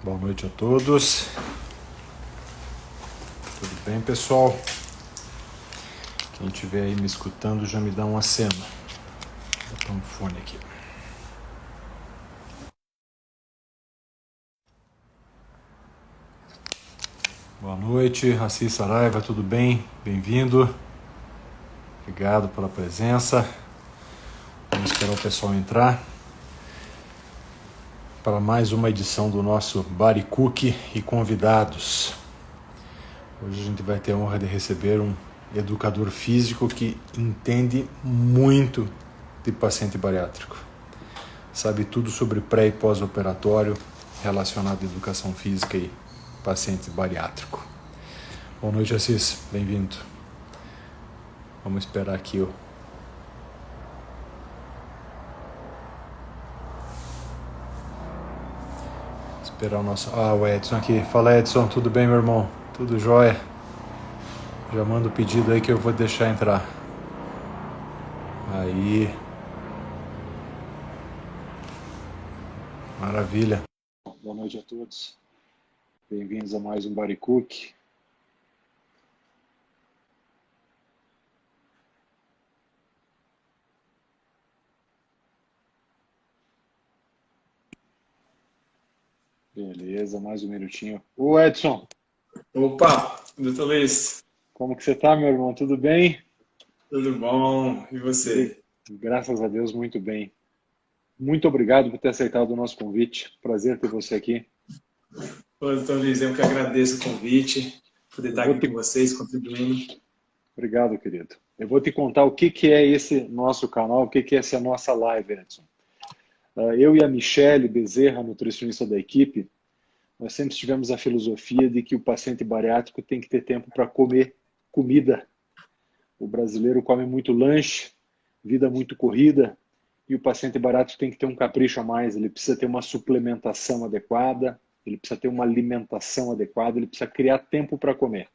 Boa noite a todos. Tudo bem, pessoal? Quem estiver aí me escutando já me dá um aceno. Vou botar um fone aqui. Boa noite, Assis Saraiva, tudo bem? Bem-vindo. Obrigado pela presença. Vamos esperar o pessoal entrar para mais uma edição do nosso Body Cook e convidados. Hoje a gente vai ter a honra de receber um educador físico que entende muito de paciente bariátrico. Sabe tudo sobre pré- e pós-operatório relacionado à educação física e paciente bariátrico. Boa noite, Assis. Bem-vindo. Vamos esperar aqui o... Esperar o nosso... o Edson aqui. Fala, Edson. Tudo bem, meu irmão? Tudo jóia? Já manda o pedido aí que eu vou deixar entrar. Aí. Maravilha. Boa noite a todos. Bem-vindos a mais um Body Cook. Beleza, mais um minutinho. Ô, Edson. Opa, doutor Luiz. Como que você tá, meu irmão? Tudo bem? Tudo bom? E você? Graças a Deus, muito bem. Muito obrigado por ter aceitado o nosso convite. Prazer ter você aqui. Ô, doutor Luiz, eu que agradeço o convite, poder estar aqui com vocês, contribuindo. Obrigado, querido. Eu vou te contar o que é esse nosso canal, o que é essa nossa live, Edson. Eu e a Michele Bezerra, nutricionista da equipe, nós sempre tivemos a filosofia de que o paciente bariátrico tem que ter tempo para comer comida. O brasileiro come muito lanche, vida muito corrida, e o paciente bariátrico tem que ter um capricho a mais. Ele precisa ter uma suplementação adequada, ele precisa ter uma alimentação adequada, ele precisa criar tempo para comer.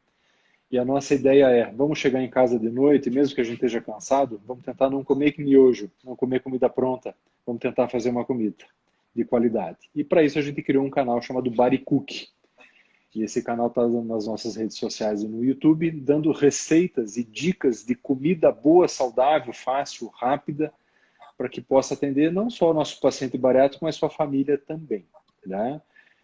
E a nossa ideia é, vamos chegar em casa de noite, mesmo que a gente esteja cansado, vamos tentar não comer miojo, não comer comida pronta, vamos tentar fazer uma comida de qualidade. E para isso a gente criou um canal chamado Body Cook. E esse canal está nas nossas redes sociais e no YouTube, dando receitas e dicas de comida boa, saudável, fácil, rápida, para que possa atender não só o nosso paciente bariátrico, mas sua família também. Né?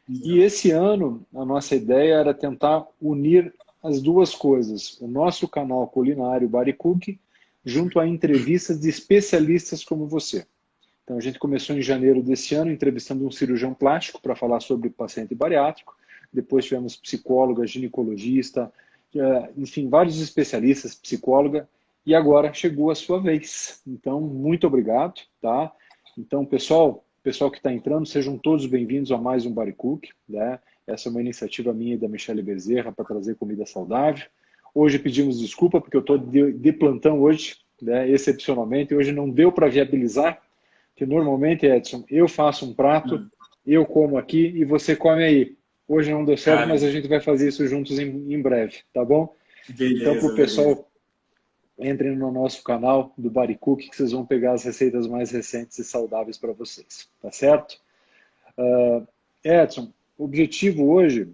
E esse ano, a nossa ideia era tentar unir as duas coisas. O nosso canal culinário Body Cook, junto a entrevistas de especialistas como você. Então, a gente começou em janeiro desse ano, entrevistando um cirurgião plástico para falar sobre paciente bariátrico. Depois tivemos psicóloga, ginecologista, enfim, vários especialistas, psicóloga. E agora chegou a sua vez. Então, muito obrigado. Tá? Então, pessoal que está entrando, sejam todos bem-vindos a mais um Body Cook. Né? Essa é uma iniciativa minha e da Michele Bezerra para trazer comida saudável. Hoje pedimos desculpa porque eu estou de plantão hoje, né? Excepcionalmente. Hoje não deu para viabilizar, que normalmente, Edson, eu faço um prato, eu como aqui e você come aí. Hoje não deu certo, Cara, mas a gente vai fazer isso juntos em breve, tá bom? Então, para o beleza, beleza. pessoal, entrem no nosso canal do Body Cook, que vocês vão pegar as receitas mais recentes e saudáveis para vocês, tá certo? Edson, o objetivo hoje,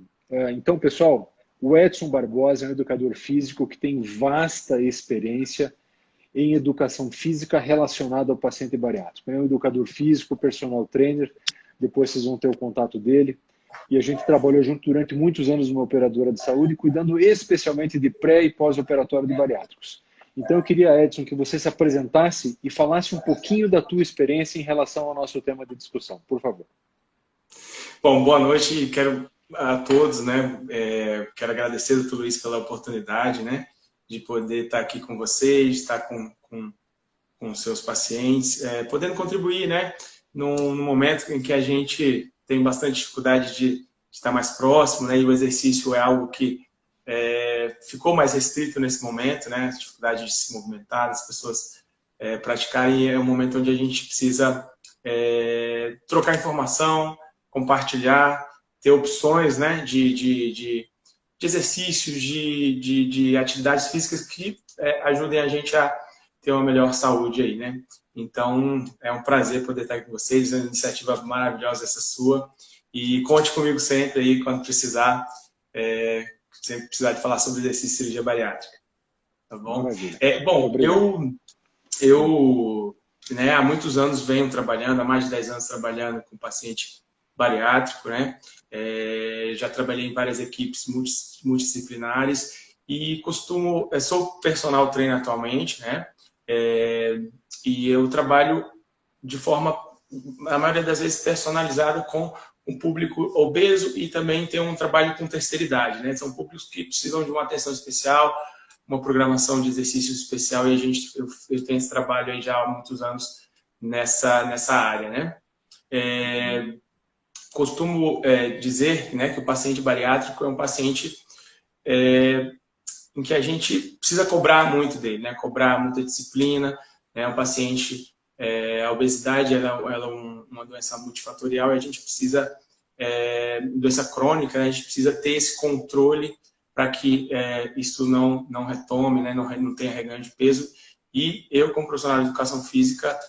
então, pessoal, o Edson Barbosa é um educador físico que tem vasta experiência em educação física relacionada ao paciente bariátrico. É um educador físico, personal trainer, depois vocês vão ter o contato dele. E a gente trabalhou junto durante muitos anos numa operadora de saúde, cuidando especialmente de pré- e pós-operatório de bariátricos. Então eu queria, Edson, que você se apresentasse e falasse um pouquinho da tua experiência em relação ao nosso tema de discussão, por favor. Bom, boa noite e quero a todos, né? Quero agradecer, doutor Luiz, pela oportunidade, né? De poder estar aqui com vocês, estar com seus pacientes, podendo contribuir, né? Num momento em que a gente tem bastante dificuldade de estar mais próximo, né? E o exercício é algo que ficou mais restrito nesse momento, né? A dificuldade de se movimentar, as pessoas praticarem, é um momento onde a gente precisa trocar informação, compartilhar, ter opções, né? De exercícios, de atividades físicas que ajudem a gente a ter uma melhor saúde aí, né? Então, é um prazer poder estar aqui com vocês, é uma iniciativa maravilhosa essa sua, E conte comigo sempre aí, quando precisar, sempre precisar de falar sobre exercício de cirurgia bariátrica. Tá bom? Maravilha. Bom, Obrigado. eu né, há muitos anos venho trabalhando, há mais de 10 anos trabalhando com paciente bariátrico, né? Já trabalhei em várias equipes multidisciplinares e sou personal trainer atualmente, né? E eu trabalho de forma, a maioria das vezes, personalizada com um público obeso e também tem um trabalho com terceira idade, né? São públicos que precisam de uma atenção especial, uma programação de exercício especial e eu tenho esse trabalho aí já há muitos anos nessa área, né? Costumo dizer, né, que o paciente bariátrico é um paciente em que a gente precisa cobrar muito dele, né? Cobrar muita disciplina, né? Um paciente, a obesidade ela é uma doença multifatorial e a gente precisa, doença crônica, né? A gente precisa ter esse controle para que isso não retome, né? Não tenha reganho de peso. E eu, como profissional de educação física,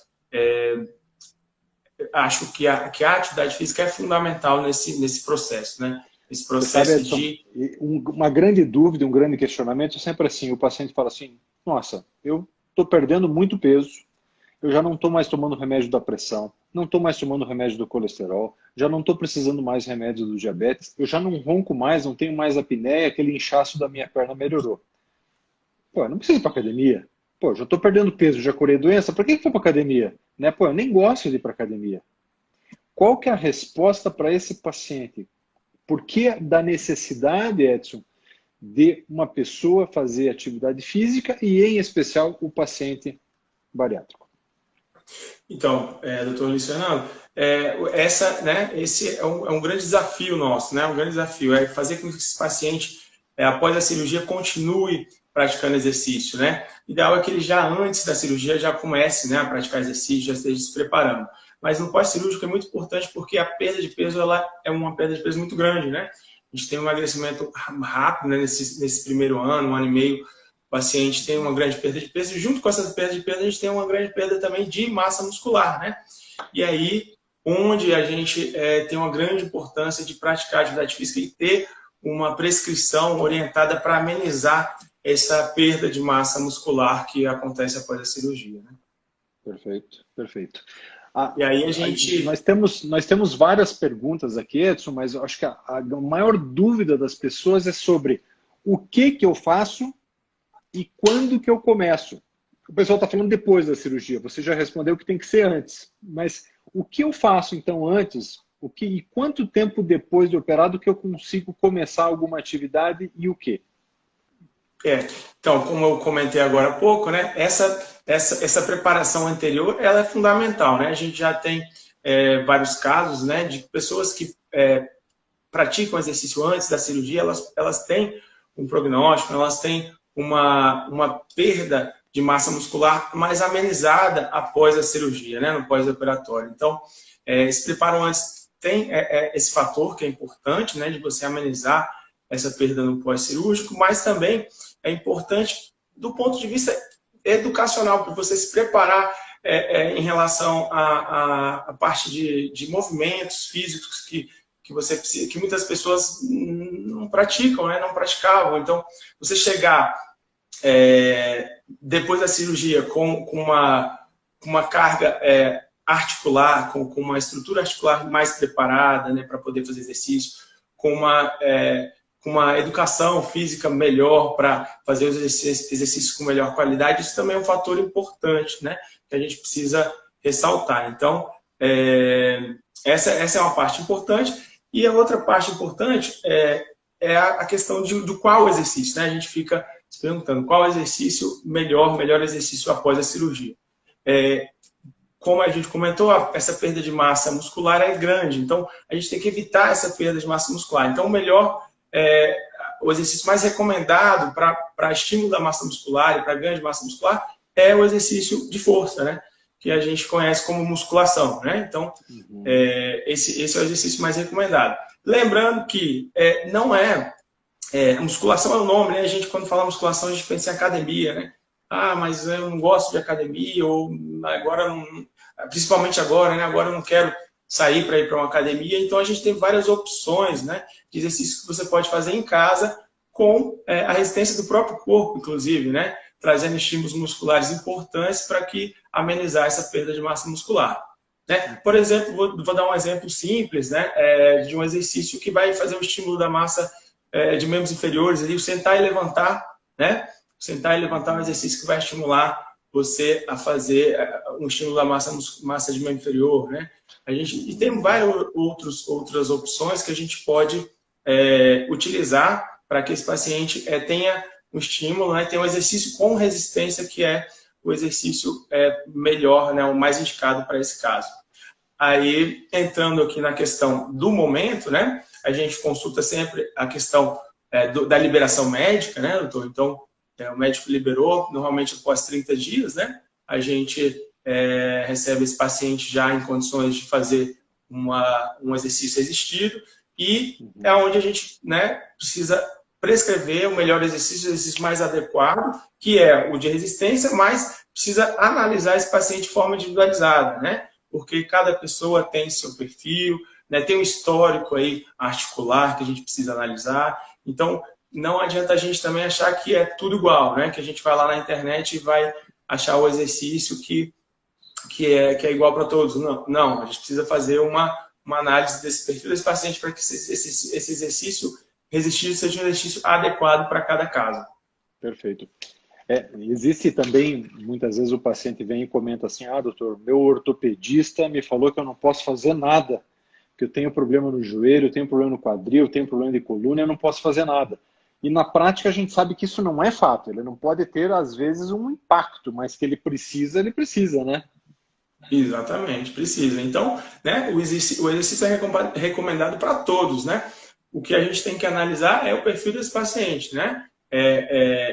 acho que a atividade física é fundamental nesse processo, né? Esse Você sabe, processo Edson, de... uma grande dúvida, um grande questionamento é sempre assim, o paciente fala assim, nossa, eu estou perdendo muito peso, eu já não estou mais tomando remédio da pressão, não estou mais tomando remédio do colesterol, já não estou precisando mais remédio do diabetes, eu já não ronco mais, não tenho mais apneia, aquele inchaço da minha perna melhorou. Pô, eu não preciso ir para academia. Pô, já estou perdendo peso, já curei doença, por que eu vou para academia? Né? Pô, eu nem gosto de ir para academia. Qual que é a resposta para esse paciente? Por que da necessidade, Edson, de uma pessoa fazer atividade física e, em especial, o paciente bariátrico? Então, doutor Luiz Fernando, esse é um grande desafio nosso, né? Um grande desafio é fazer com que esse paciente, após a cirurgia, continue praticando exercício, né? O ideal é que ele já antes da cirurgia já comece, né, a praticar exercício, já esteja se preparando. Mas no pós-cirúrgico é muito importante porque a perda de peso ela é uma perda de peso muito grande, né? A gente tem um emagrecimento rápido, né, nesse primeiro ano, um ano e meio, o paciente tem uma grande perda de peso, e junto com essa perda de peso, a gente tem uma grande perda também de massa muscular, né? E aí, onde a gente tem uma grande importância de praticar atividade física e ter uma prescrição orientada para amenizar essa perda de massa muscular que acontece após a cirurgia, né? Perfeito, perfeito. E aí a gente... Nós temos várias perguntas aqui, Edson, mas eu acho que a maior dúvida das pessoas é sobre o que eu faço e quando que eu começo. O pessoal está falando depois da cirurgia, você já respondeu que tem que ser antes. Mas o que eu faço, então, antes? E quanto tempo depois de operado que eu consigo começar alguma atividade e o quê? Então, como eu comentei agora há pouco, né, essa preparação anterior ela é fundamental, né? A gente já tem vários casos, né, de pessoas que praticam exercício antes da cirurgia, elas têm um prognóstico, elas têm uma perda de massa muscular mais amenizada após a cirurgia, né, no pós-operatório. Então, esse preparo antes tem esse fator que é importante, né, de você amenizar essa perda no pós-cirúrgico, mas também é importante do ponto de vista educacional, para você se preparar em relação à parte de movimentos físicos que você precisa, que muitas pessoas não praticam, né? Não praticavam. Então, você chegar depois da cirurgia com uma carga articular, com uma estrutura articular mais preparada, né, para poder fazer exercício, com uma educação física melhor para fazer os exercícios com melhor qualidade, isso também é um fator importante, né, que a gente precisa ressaltar. Então, essa é uma parte importante. E a outra parte importante é a questão do qual exercício, né? A gente fica se perguntando qual exercício melhor exercício após a cirurgia. Como a gente comentou, essa perda de massa muscular é grande, então a gente tem que evitar essa perda de massa muscular. Então, o exercício mais recomendado para estímulo da massa muscular e para ganho de massa muscular é o exercício de força, né? Que a gente conhece como musculação, né? Então, esse é o exercício mais recomendado. Lembrando que musculação é o nome, né? A gente, quando fala musculação, a gente pensa em academia, né? Ah, mas eu não gosto de academia, ou agora não, principalmente agora, né? Agora eu não quero sair para ir para uma academia. Então, a gente tem várias opções, né, de exercícios que você pode fazer em casa com a resistência do próprio corpo, inclusive, né, trazendo estímulos musculares importantes para que amenizar essa perda de massa muscular. Né? Por exemplo, vou dar um exemplo simples, né, de um exercício que vai fazer o estímulo da massa de membros inferiores, ali, o sentar e levantar, né? Sentar e levantar é um exercício que vai estimular você a fazer um estímulo da massa de membro inferior, né? E tem várias outras opções que a gente pode utilizar para que esse paciente tenha um estímulo, né? Tenha um exercício com resistência, que é o exercício melhor, né? O mais indicado para esse caso. Aí, entrando aqui na questão do momento, né? A gente consulta sempre a questão da liberação médica, né, doutor? Então, o médico liberou, normalmente após 30 dias, né? A gente recebe esse paciente já em condições de fazer um exercício resistido e é onde a gente, né, precisa prescrever o melhor exercício, o exercício mais adequado, que é o de resistência, mas precisa analisar esse paciente de forma individualizada, né? Porque cada pessoa tem seu perfil, né, tem um histórico aí articular que a gente precisa analisar. Então, não adianta a gente também achar que é tudo igual, né? Que a gente vai lá na internet e vai achar o exercício que é igual para todos. Não, a gente precisa fazer uma análise desse perfil desse paciente para que esse exercício resistido seja um exercício adequado para cada caso. Perfeito. Existe também, muitas vezes o paciente vem e comenta assim, doutor, meu ortopedista me falou que eu não posso fazer nada, que eu tenho problema no joelho, eu tenho problema no quadril, eu tenho problema de coluna, eu não posso fazer nada. E na prática a gente sabe que isso não é fato, ele não pode ter, às vezes, um impacto, mas que ele precisa, né? Exatamente, precisa. Então, né, o exercício é recomendado para todos, né? O que a gente tem que analisar é o perfil desse paciente, né?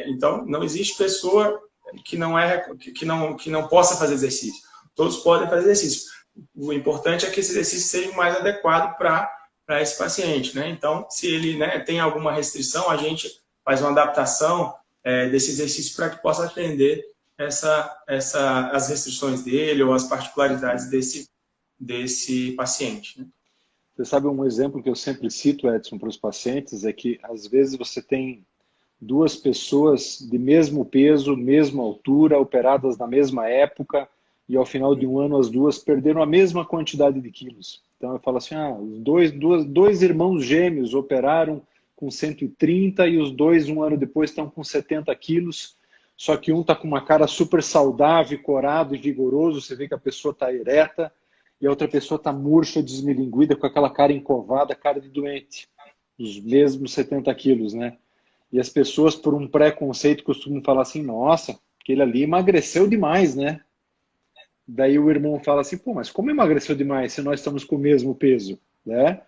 Então, não existe pessoa que não possa fazer exercício. Todos podem fazer exercício. O importante é que esse exercício seja o mais adequado para esse paciente, né? Então, se ele, né, tem alguma restrição, a gente faz uma adaptação desse exercício para que possa atender as restrições dele ou as particularidades desse paciente, né? Você sabe, um exemplo que eu sempre cito, Edson, para os pacientes é que, às vezes, você tem duas pessoas de mesmo peso, mesma altura, operadas na mesma época, e ao final de um ano as duas perderam a mesma quantidade de quilos. Então eu falo assim, os dois irmãos gêmeos operaram com 130 e os dois um ano depois estão com 70 quilos, só que um está com uma cara super saudável, corado e vigoroso, você vê que a pessoa está ereta, e a outra pessoa está murcha, desmilinguida, com aquela cara encovada, cara de doente. Os mesmos 70 quilos, né? E as pessoas, por um preconceito, costumam falar assim, nossa, aquele ali emagreceu demais, né? Daí o irmão fala assim, pô, mas como emagreceu demais se nós estamos com o mesmo peso, né?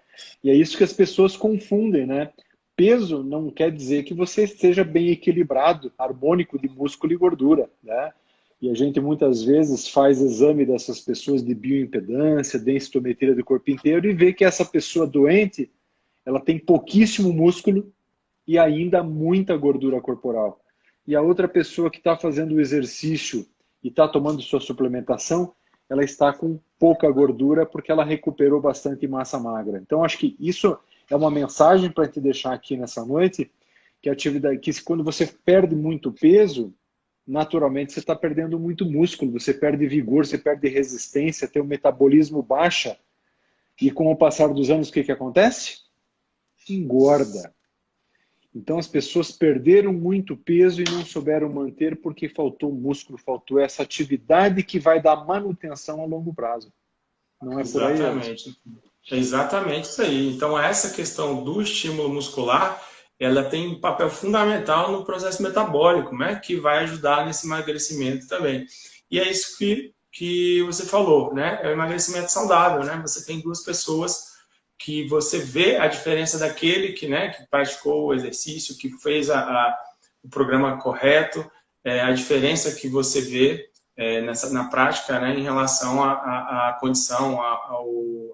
E é isso que as pessoas confundem, né? Peso não quer dizer que você esteja bem equilibrado, harmônico de músculo e gordura, né? E a gente muitas vezes faz exame dessas pessoas de bioimpedância, densitometria do corpo inteiro e vê que essa pessoa doente, ela tem pouquíssimo músculo e ainda muita gordura corporal. E a outra pessoa que está fazendo o exercício e está tomando sua suplementação, ela está com pouca gordura porque ela recuperou bastante massa magra. Então, acho que isso é uma mensagem para te deixar aqui nessa noite, que a atividade, que quando você perde muito peso, naturalmente você está perdendo muito músculo, você perde vigor, você perde resistência, teu metabolismo baixa, e com o passar dos anos, o que acontece? Engorda. Então as pessoas perderam muito peso e não souberam manter porque faltou músculo, faltou essa atividade que vai dar manutenção a longo prazo. Não é por aí? Exatamente. É exatamente isso aí. Então essa questão do estímulo muscular, ela tem um papel fundamental no processo metabólico, né? Que vai ajudar nesse emagrecimento também. E é isso que você falou, né? É o emagrecimento saudável, né? Você tem duas pessoas que você vê a diferença daquele que praticou o exercício, que fez o programa correto, a diferença que você vê na prática, né, em relação à condição,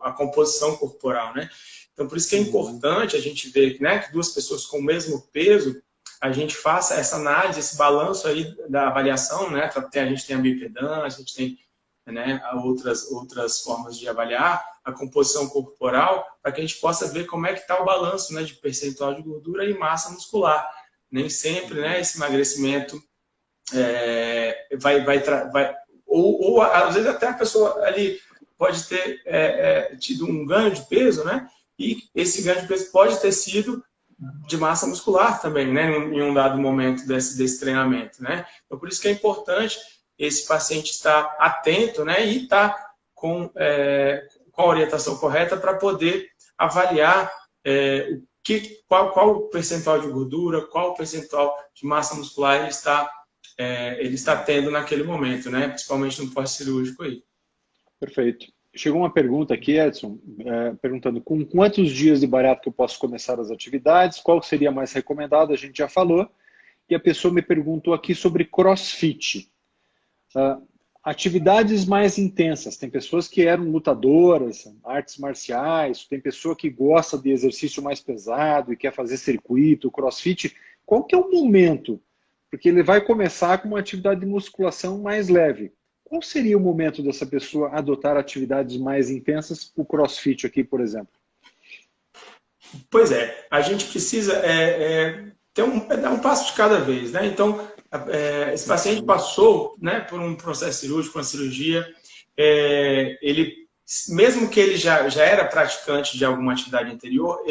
à composição corporal, né? Então, por isso que é importante a gente ver, né, que duas pessoas com o mesmo peso, a gente faça essa análise, esse balanço aí da avaliação, né? A gente tem a bioimpedância, a gente tem, né, outras formas de avaliar, a composição corporal, para que a gente possa ver como é que está o balanço, né, de percentual de gordura e massa muscular. Nem sempre, né, esse emagrecimento ou às vezes até a pessoa ali pode ter tido um ganho de peso, né? E esse ganho de peso pode ter sido de massa muscular também, né? Em um dado momento desse treinamento, né? Então, por isso que é importante esse paciente estar atento, né? E estar com a orientação correta para poder avaliar qual o percentual de gordura, qual o percentual de massa muscular ele está tendo naquele momento, né? Principalmente no pós-cirúrgico aí. Perfeito. Chegou uma pergunta aqui, Edson, perguntando com quantos dias de bariátrica eu posso começar as atividades, qual seria mais recomendado, a gente já falou, e a pessoa me perguntou aqui sobre CrossFit. Atividades mais intensas, tem pessoas que eram lutadoras, artes marciais, tem pessoa que gosta de exercício mais pesado e quer fazer circuito, CrossFit, qual que é o momento? Porque ele vai começar com uma atividade de musculação mais leve. Qual seria o momento dessa pessoa adotar atividades mais intensas, o CrossFit aqui, por exemplo? Pois é, a gente precisa dar um passo de cada vez, né? Então, esse paciente passou, né, por um processo cirúrgico, uma cirurgia, ele, mesmo que ele já era praticante de alguma atividade anterior,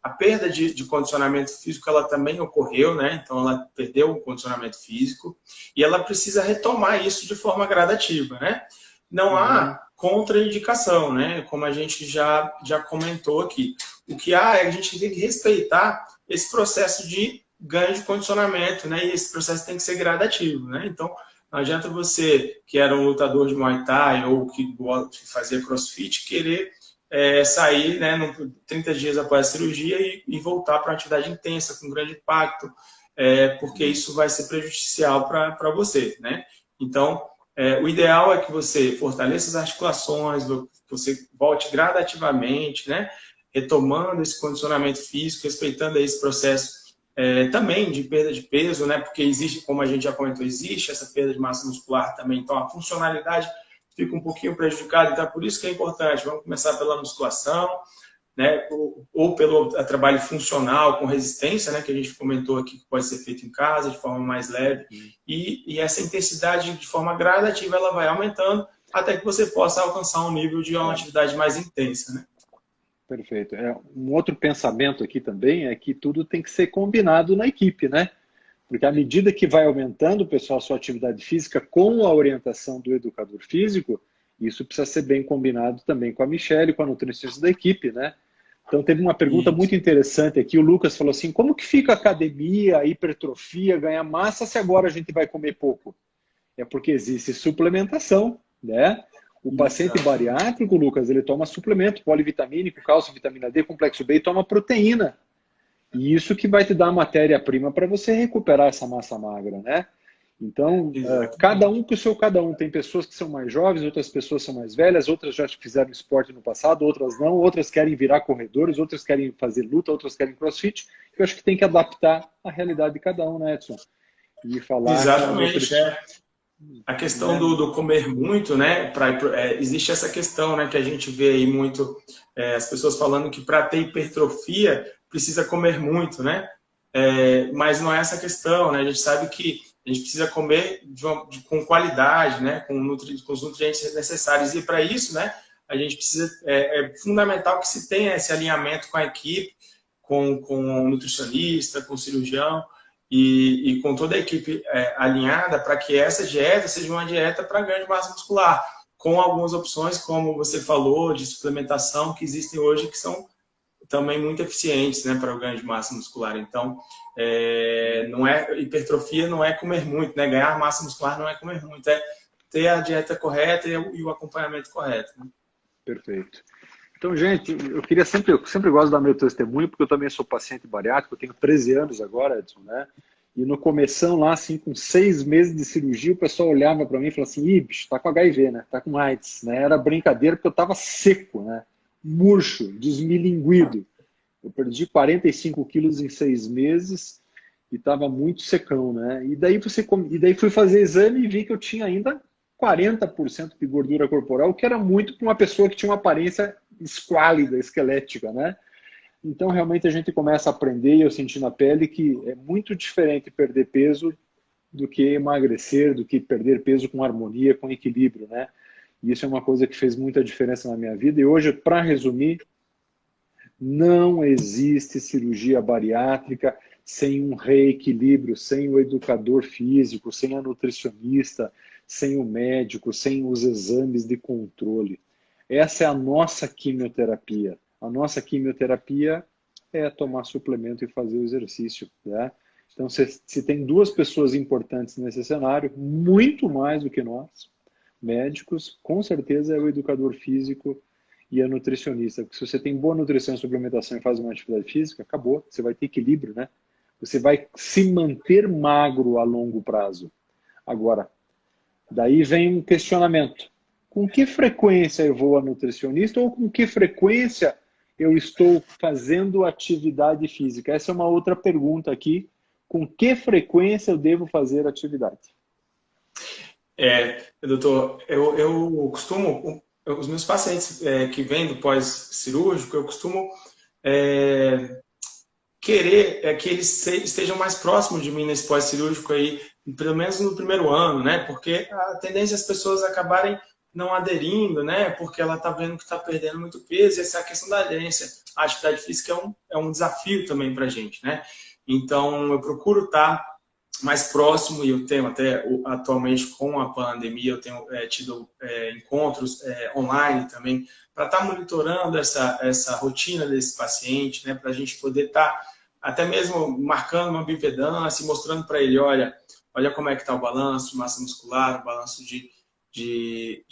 a perda de condicionamento físico ela também ocorreu, né? Então ela perdeu o condicionamento físico e ela precisa retomar isso de forma gradativa, né? Não há contraindicação, né? Como a gente já comentou aqui. O que há é a gente tem que respeitar esse processo de ganho de condicionamento, né? E esse processo tem que ser gradativo, né? Então não adianta você, que era um lutador de Muay Thai ou que fazia CrossFit, querer sair, né, 30 dias após a cirurgia e voltar para uma atividade intensa, com grande impacto, porque isso vai ser prejudicial para você, né? Então, o ideal é que você fortaleça as articulações, que você volte gradativamente, né, retomando esse condicionamento físico, respeitando esse processo também de perda de peso, né, porque existe, como a gente já comentou, existe essa perda de massa muscular também, então a funcionalidade fica um pouquinho prejudicado, então é por isso que é importante. Vamos começar pela musculação, né, ou pelo trabalho funcional com resistência, né, que a gente comentou aqui, que pode ser feito em casa, de forma mais leve, e essa intensidade de forma gradativa, ela vai aumentando até que você possa alcançar um nível de uma atividade mais intensa, né? Perfeito. Um outro pensamento aqui também é que tudo tem que ser combinado na equipe, né? Porque à medida que vai aumentando o pessoal a sua atividade física com a orientação do educador físico, isso precisa ser bem combinado também com a Michelle, com a nutricionista da equipe, né? Então teve uma pergunta muito interessante aqui, o Lucas falou assim, como que fica a academia, a hipertrofia, ganhar massa se agora a gente vai comer pouco? É porque existe suplementação, né? O paciente bariátrico, Lucas, ele toma suplemento polivitamínico, cálcio, vitamina D, complexo B e toma proteína. E isso que vai te dar a matéria-prima para você recuperar essa massa magra, né? Então, cada um com o seu cada um. Tem pessoas que são mais jovens, outras pessoas são mais velhas, outras já fizeram esporte no passado, outras não, outras querem virar corredores, outras querem fazer luta, outras querem crossfit. Eu acho que tem que adaptar a realidade de cada um, né, Edson? E falar... Exatamente, a questão do comer muito, né? Existe essa questão, né, que a gente vê aí muito, as pessoas falando que para ter hipertrofia precisa comer muito, né? Mas não é essa questão, né? A gente sabe que a gente precisa comer com qualidade, né? Com os nutrientes necessários. E para isso, né? A gente precisa, é fundamental que se tenha esse alinhamento com a equipe, com o nutricionista, com o cirurgião e com toda a equipe alinhada para que essa dieta seja uma dieta para ganho de massa muscular, com algumas opções, como você falou, de suplementação que existem hoje, que são também muito eficientes, né, para o ganho de massa muscular. Então, hipertrofia não é comer muito, né? Ganhar massa muscular não é comer muito, é ter a dieta correta e o acompanhamento correto. Né? Perfeito. Então, gente, eu sempre gosto de dar meu testemunho, porque eu também sou paciente bariátrico, eu tenho 13 anos agora, Edson, né? E no começão lá, assim, com 6 meses de cirurgia, o pessoal olhava para mim e falava assim, ih, bicho, tá com HIV, né? Tá com AIDS, né? Era brincadeira porque eu tava seco, né? Murcho, desmilinguido. Eu perdi 45 quilos em 6 meses e estava muito secão, né? E daí fui fazer exame e vi que eu tinha ainda 40% de gordura corporal, que era muito para uma pessoa que tinha uma aparência esquálida, esquelética, né? Então, realmente, a gente começa a aprender, e eu senti na pele que é muito diferente perder peso do que emagrecer, do que perder peso com harmonia, com equilíbrio, né? E isso é uma coisa que fez muita diferença na minha vida. E hoje, para resumir, não existe cirurgia bariátrica sem um reequilíbrio, sem o educador físico, sem a nutricionista, sem o médico, sem os exames de controle. Essa é a nossa quimioterapia. A nossa quimioterapia é tomar suplemento e fazer o exercício, né? Então, se tem duas pessoas importantes nesse cenário, muito mais do que nós, médicos, com certeza é o educador físico e a nutricionista. Porque se você tem boa nutrição e suplementação e faz uma atividade física, acabou. Você vai ter equilíbrio, né? Você vai se manter magro a longo prazo. Agora, daí vem um questionamento. Com que frequência eu vou a nutricionista ou com que frequência eu estou fazendo atividade física? Essa é uma outra pergunta aqui. Com que frequência eu devo fazer atividade? Doutor, eu costumo, os meus pacientes que vêm do pós-cirúrgico, eu costumo querer que eles estejam mais próximos de mim nesse pós-cirúrgico aí, pelo menos no primeiro ano, né? Porque a tendência é as pessoas acabarem não aderindo, né? Porque ela está vendo que está perdendo muito peso, e essa questão da aderência à atividade física é um desafio também para a gente, né? Então, eu procuro estar mais próximo, e eu tenho até, atualmente, com a pandemia, eu tenho tido encontros online também, para estar monitorando essa rotina desse paciente, né? Para a gente poder estar até mesmo marcando uma bioimpedância, mostrando para ele, olha como é que está o balanço, massa muscular, o balanço de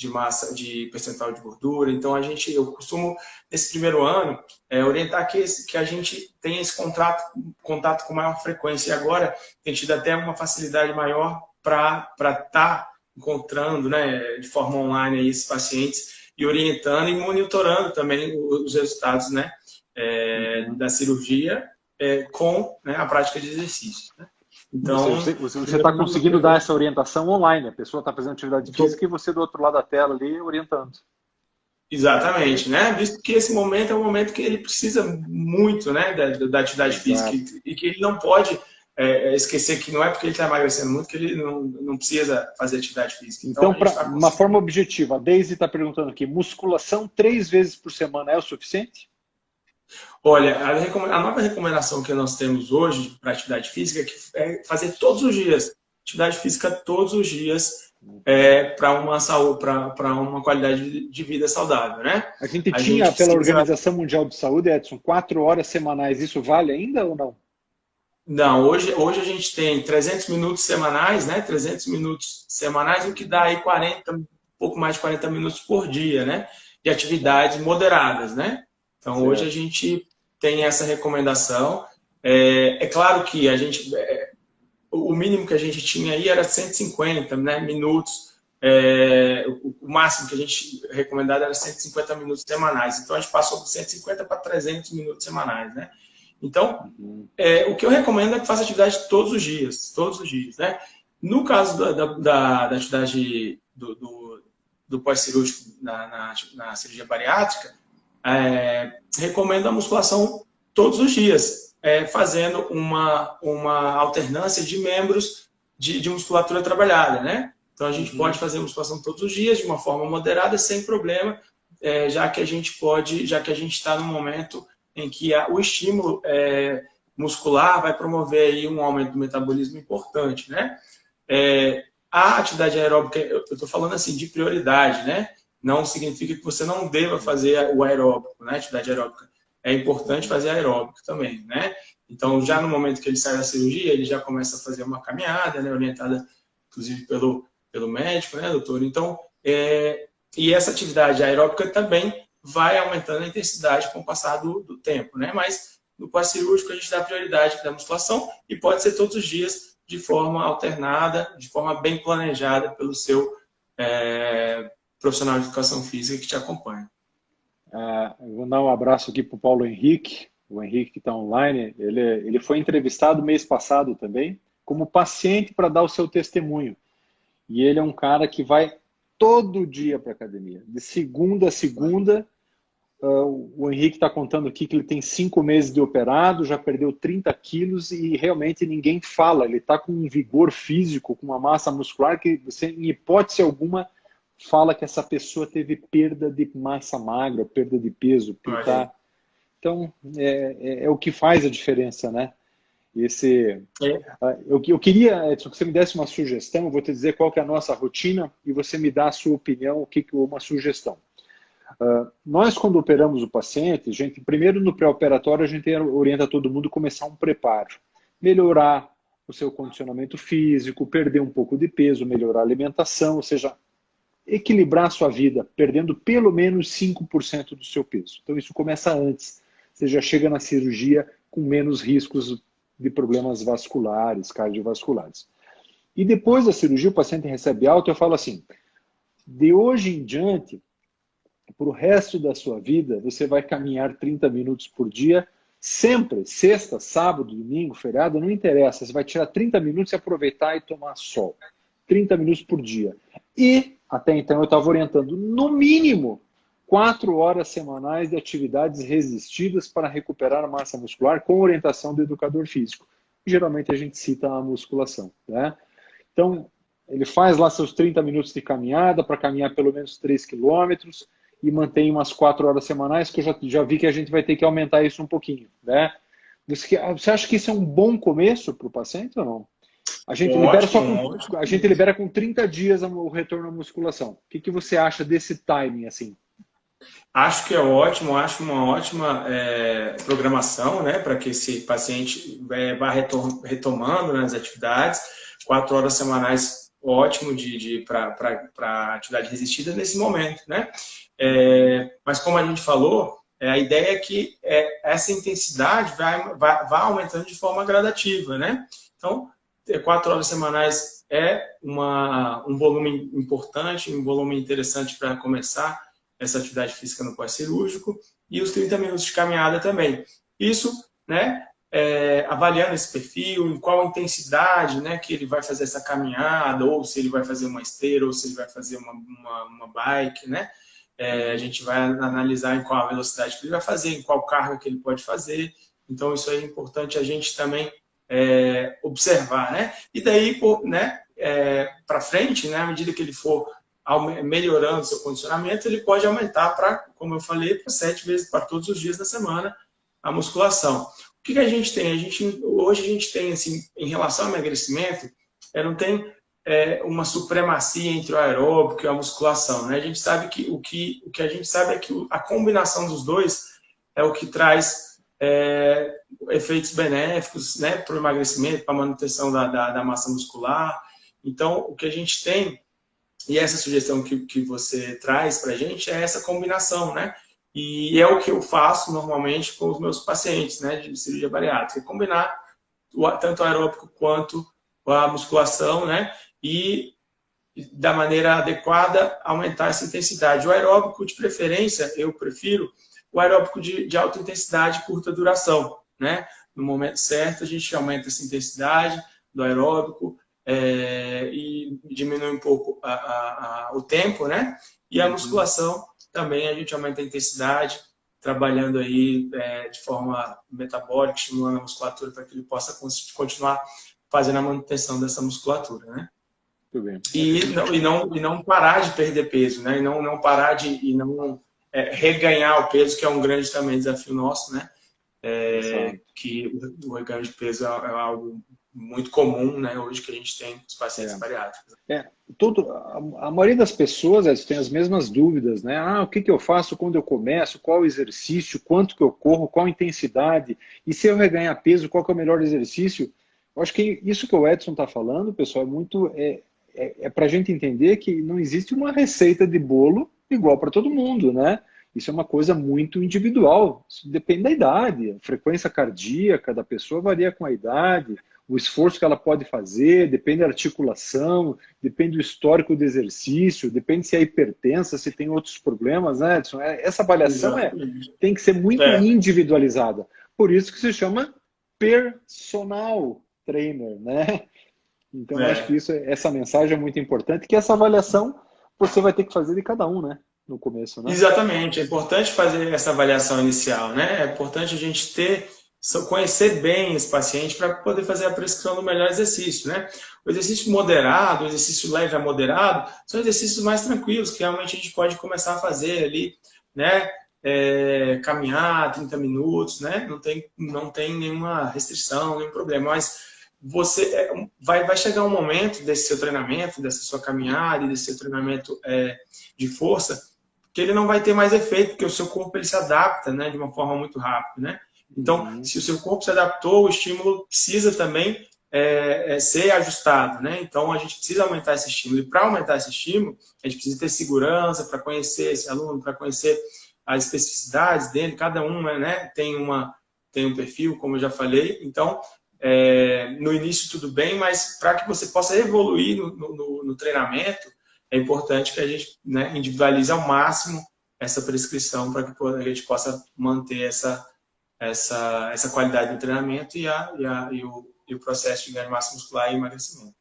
massa, de percentual de gordura. Então, eu costumo, nesse primeiro ano, orientar que a gente tenha esse contato com maior frequência. E agora, tem tido até uma facilidade maior para estar encontrando, né, de forma online aí, esses pacientes e orientando e monitorando também os resultados, né, da cirurgia com, né, a prática de exercício, né? Então, você está conseguindo dar essa orientação online, a pessoa está fazendo atividade física e você do outro lado da tela ali orientando. Exatamente, né? Visto que esse momento é um momento que ele precisa muito, né, da atividade física e que ele não pode esquecer que não é porque ele está emagrecendo muito que ele não precisa fazer atividade física. Então para uma forma objetiva, a Daisy está perguntando aqui, musculação 3 vezes por semana é o suficiente? Olha, a nova recomendação que nós temos hoje para atividade física é fazer todos os dias. Atividade física todos os dias para uma saúde, para uma qualidade de vida saudável, né? A gente tinha, pela Organização Mundial de Saúde, Edson, 4 horas semanais. Isso vale ainda ou não? Não, hoje a gente tem 300 minutos semanais, né? 300 minutos semanais, o que dá aí um pouco mais de 40 minutos por dia, né? De atividades moderadas, né? Então, certo. Hoje a gente tem essa recomendação. É claro que o mínimo que a gente tinha aí era 150, né, minutos. O máximo que a gente recomendado era 150 minutos semanais. Então, a gente passou de 150 para 300 minutos semanais, né? Então, o que eu recomendo é que faça atividade todos os dias, né? No caso da atividade do pós-cirúrgico na cirurgia bariátrica, recomendo a musculação todos os dias, fazendo uma alternância de membros de musculatura trabalhada, né? Então, a gente pode fazer musculação todos os dias, de uma forma moderada, sem problema, já que a gente está num momento em que o estímulo muscular vai promover aí um aumento do metabolismo importante, né? A atividade aeróbica, eu estou falando assim, de prioridade, né? Não significa que você não deva fazer o aeróbico, né? Atividade aeróbica. É importante fazer aeróbico também, né? Então, já no momento que ele sai da cirurgia, ele já começa a fazer uma caminhada, né? Orientada, inclusive, pelo médico, né, doutor? Então, e essa atividade aeróbica também vai aumentando a intensidade com o passar do tempo, né? Mas no pós-cirúrgico a gente dá prioridade da musculação e pode ser todos os dias de forma alternada, de forma bem planejada pelo seu profissional de educação física que te acompanha. Eu vou dar um abraço aqui para o Paulo Henrique, o Henrique que está online. Ele foi entrevistado mês passado também, como paciente para dar o seu testemunho. E ele é um cara que vai todo dia para a academia, de segunda a segunda, O Henrique está contando aqui que ele tem 5 meses de operado, já perdeu 30 quilos e realmente ninguém fala. Ele está com um vigor físico, com uma massa muscular que você, em hipótese alguma, fala que essa pessoa teve perda de massa magra, perda de peso. Então, é o que faz a diferença, né? Eu queria, Edson, que você me desse uma sugestão. Eu vou te dizer qual que é a nossa rotina e você me dá a sua opinião, uma sugestão. Nós, quando operamos o paciente, primeiro no pré-operatório, a gente orienta todo mundo a começar um preparo. Melhorar o seu condicionamento físico, perder um pouco de peso, melhorar a alimentação, ou seja, equilibrar a sua vida, perdendo pelo menos 5% do seu peso. Então, isso começa antes. Você já chega na cirurgia com menos riscos de problemas vasculares, cardiovasculares. E depois da cirurgia, o paciente recebe alta, eu falo assim, de hoje em diante, para o resto da sua vida, você vai caminhar 30 minutos por dia, sempre, sexta, sábado, domingo, feriado, não interessa. Você vai tirar 30 minutos e aproveitar e tomar sol. 30 minutos por dia. E, até então, eu estava orientando, no mínimo, 4 horas semanais de atividades resistidas para recuperar a massa muscular com orientação do educador físico. Geralmente a gente cita a musculação, né? Então, ele faz lá seus 30 minutos de caminhada para caminhar pelo menos 3 quilômetros e mantém umas 4 horas semanais, que eu já vi que a gente vai ter que aumentar isso um pouquinho, né? Você acha que isso é um bom começo para o paciente ou não? A gente libera com 30 dias o retorno à musculação. O que você acha desse timing assim? Acho que é ótimo, acho uma ótima programação, né, para que esse paciente vá retomando, né, as atividades. 4 horas semanais, ótimo para atividade resistida nesse momento, né? Mas como a gente falou, a ideia é que essa intensidade vá aumentando de forma gradativa, né? Então, 4 horas semanais é um volume importante, um volume interessante para começar essa atividade física no pós-cirúrgico, e os 30 minutos de caminhada também. Isso, né, avaliando esse perfil, em qual intensidade, né, que ele vai fazer essa caminhada, ou se ele vai fazer uma esteira, ou se ele vai fazer uma bike, né? A gente vai analisar em qual velocidade que ele vai fazer, em qual carga que ele pode fazer. Então, isso é importante a gente também observar, né? E daí, né, para frente, né, à medida que ele for melhorando seu condicionamento, ele pode aumentar para, como eu falei, para 7 vezes, para todos os dias da semana, a musculação. O que a gente tem? Hoje a gente tem, assim, em relação ao emagrecimento, não tem uma supremacia entre o aeróbico e a musculação, né? A gente sabe que o que a gente sabe é que a combinação dos dois é o que traz efeitos benéficos, né, para o emagrecimento, para a manutenção da massa muscular. Então, o que a gente tem, e essa sugestão que você traz para a gente é essa combinação, né? E é o que eu faço normalmente com os meus pacientes, né, de cirurgia bariátrica, combinar tanto o aeróbico quanto a musculação, né? E da maneira adequada aumentar essa intensidade. O aeróbico, de preferência, eu prefiro o aeróbico de alta intensidade e curta duração, né? No momento certo, a gente aumenta essa intensidade do aeróbico, e diminui um pouco o tempo, né? E a musculação também a gente aumenta a intensidade, trabalhando aí de forma metabólica, estimulando a musculatura para que ele possa continuar fazendo a manutenção dessa musculatura, né? Muito bem. E não parar de perder peso, né? E não parar de reganhar o peso, que é um grande também desafio nosso, né? Que o reganho de peso é algo muito comum, né, hoje que a gente tem os pacientes bariátricos. A maioria das pessoas tem as mesmas dúvidas, né? O que eu faço quando eu começo? Qual o exercício? Quanto que eu corro? Qual a intensidade? E se eu reganhar peso, qual que é o melhor exercício? Eu acho que isso que o Edson está falando, pessoal, é para a gente entender que não existe uma receita de bolo igual para todo mundo, né? Isso é uma coisa muito individual. Isso depende da idade. A frequência cardíaca da pessoa varia com a idade. O esforço que ela pode fazer, depende da articulação, depende do histórico do exercício, depende se é hipertensa, se tem outros problemas, né, Edson? Essa avaliação tem que ser muito individualizada. Por isso que se chama personal trainer, né? Então, eu acho que essa mensagem é muito importante, que essa avaliação você vai ter que fazer de cada um, né? no começo, né? Exatamente, é importante fazer essa avaliação inicial, né? É importante a gente conhecer bem esse paciente para poder fazer a prescrição do melhor exercício, né? O exercício moderado, o exercício leve a moderado, são exercícios mais tranquilos, que realmente a gente pode começar a fazer ali, né? Caminhar 30 minutos, né? Não tem nenhuma restrição, nenhum problema, mas vai chegar um momento desse seu treinamento, dessa sua caminhada, desse seu treinamento de força, que ele não vai ter mais efeito, porque o seu corpo ele se adapta, né, de uma forma muito rápida, né? Então, se o seu corpo se adaptou, o estímulo precisa também ser ajustado, né? Então, a gente precisa aumentar esse estímulo. E para aumentar esse estímulo, a gente precisa ter segurança para conhecer esse aluno, para conhecer as especificidades dele. Cada um, né, tem um perfil, como eu já falei. Então, no início tudo bem, mas para que você possa evoluir no treinamento, é importante que a gente, né, individualize ao máximo essa prescrição para que a gente possa manter essa qualidade do treinamento e o processo de ganho de massa muscular e emagrecimento.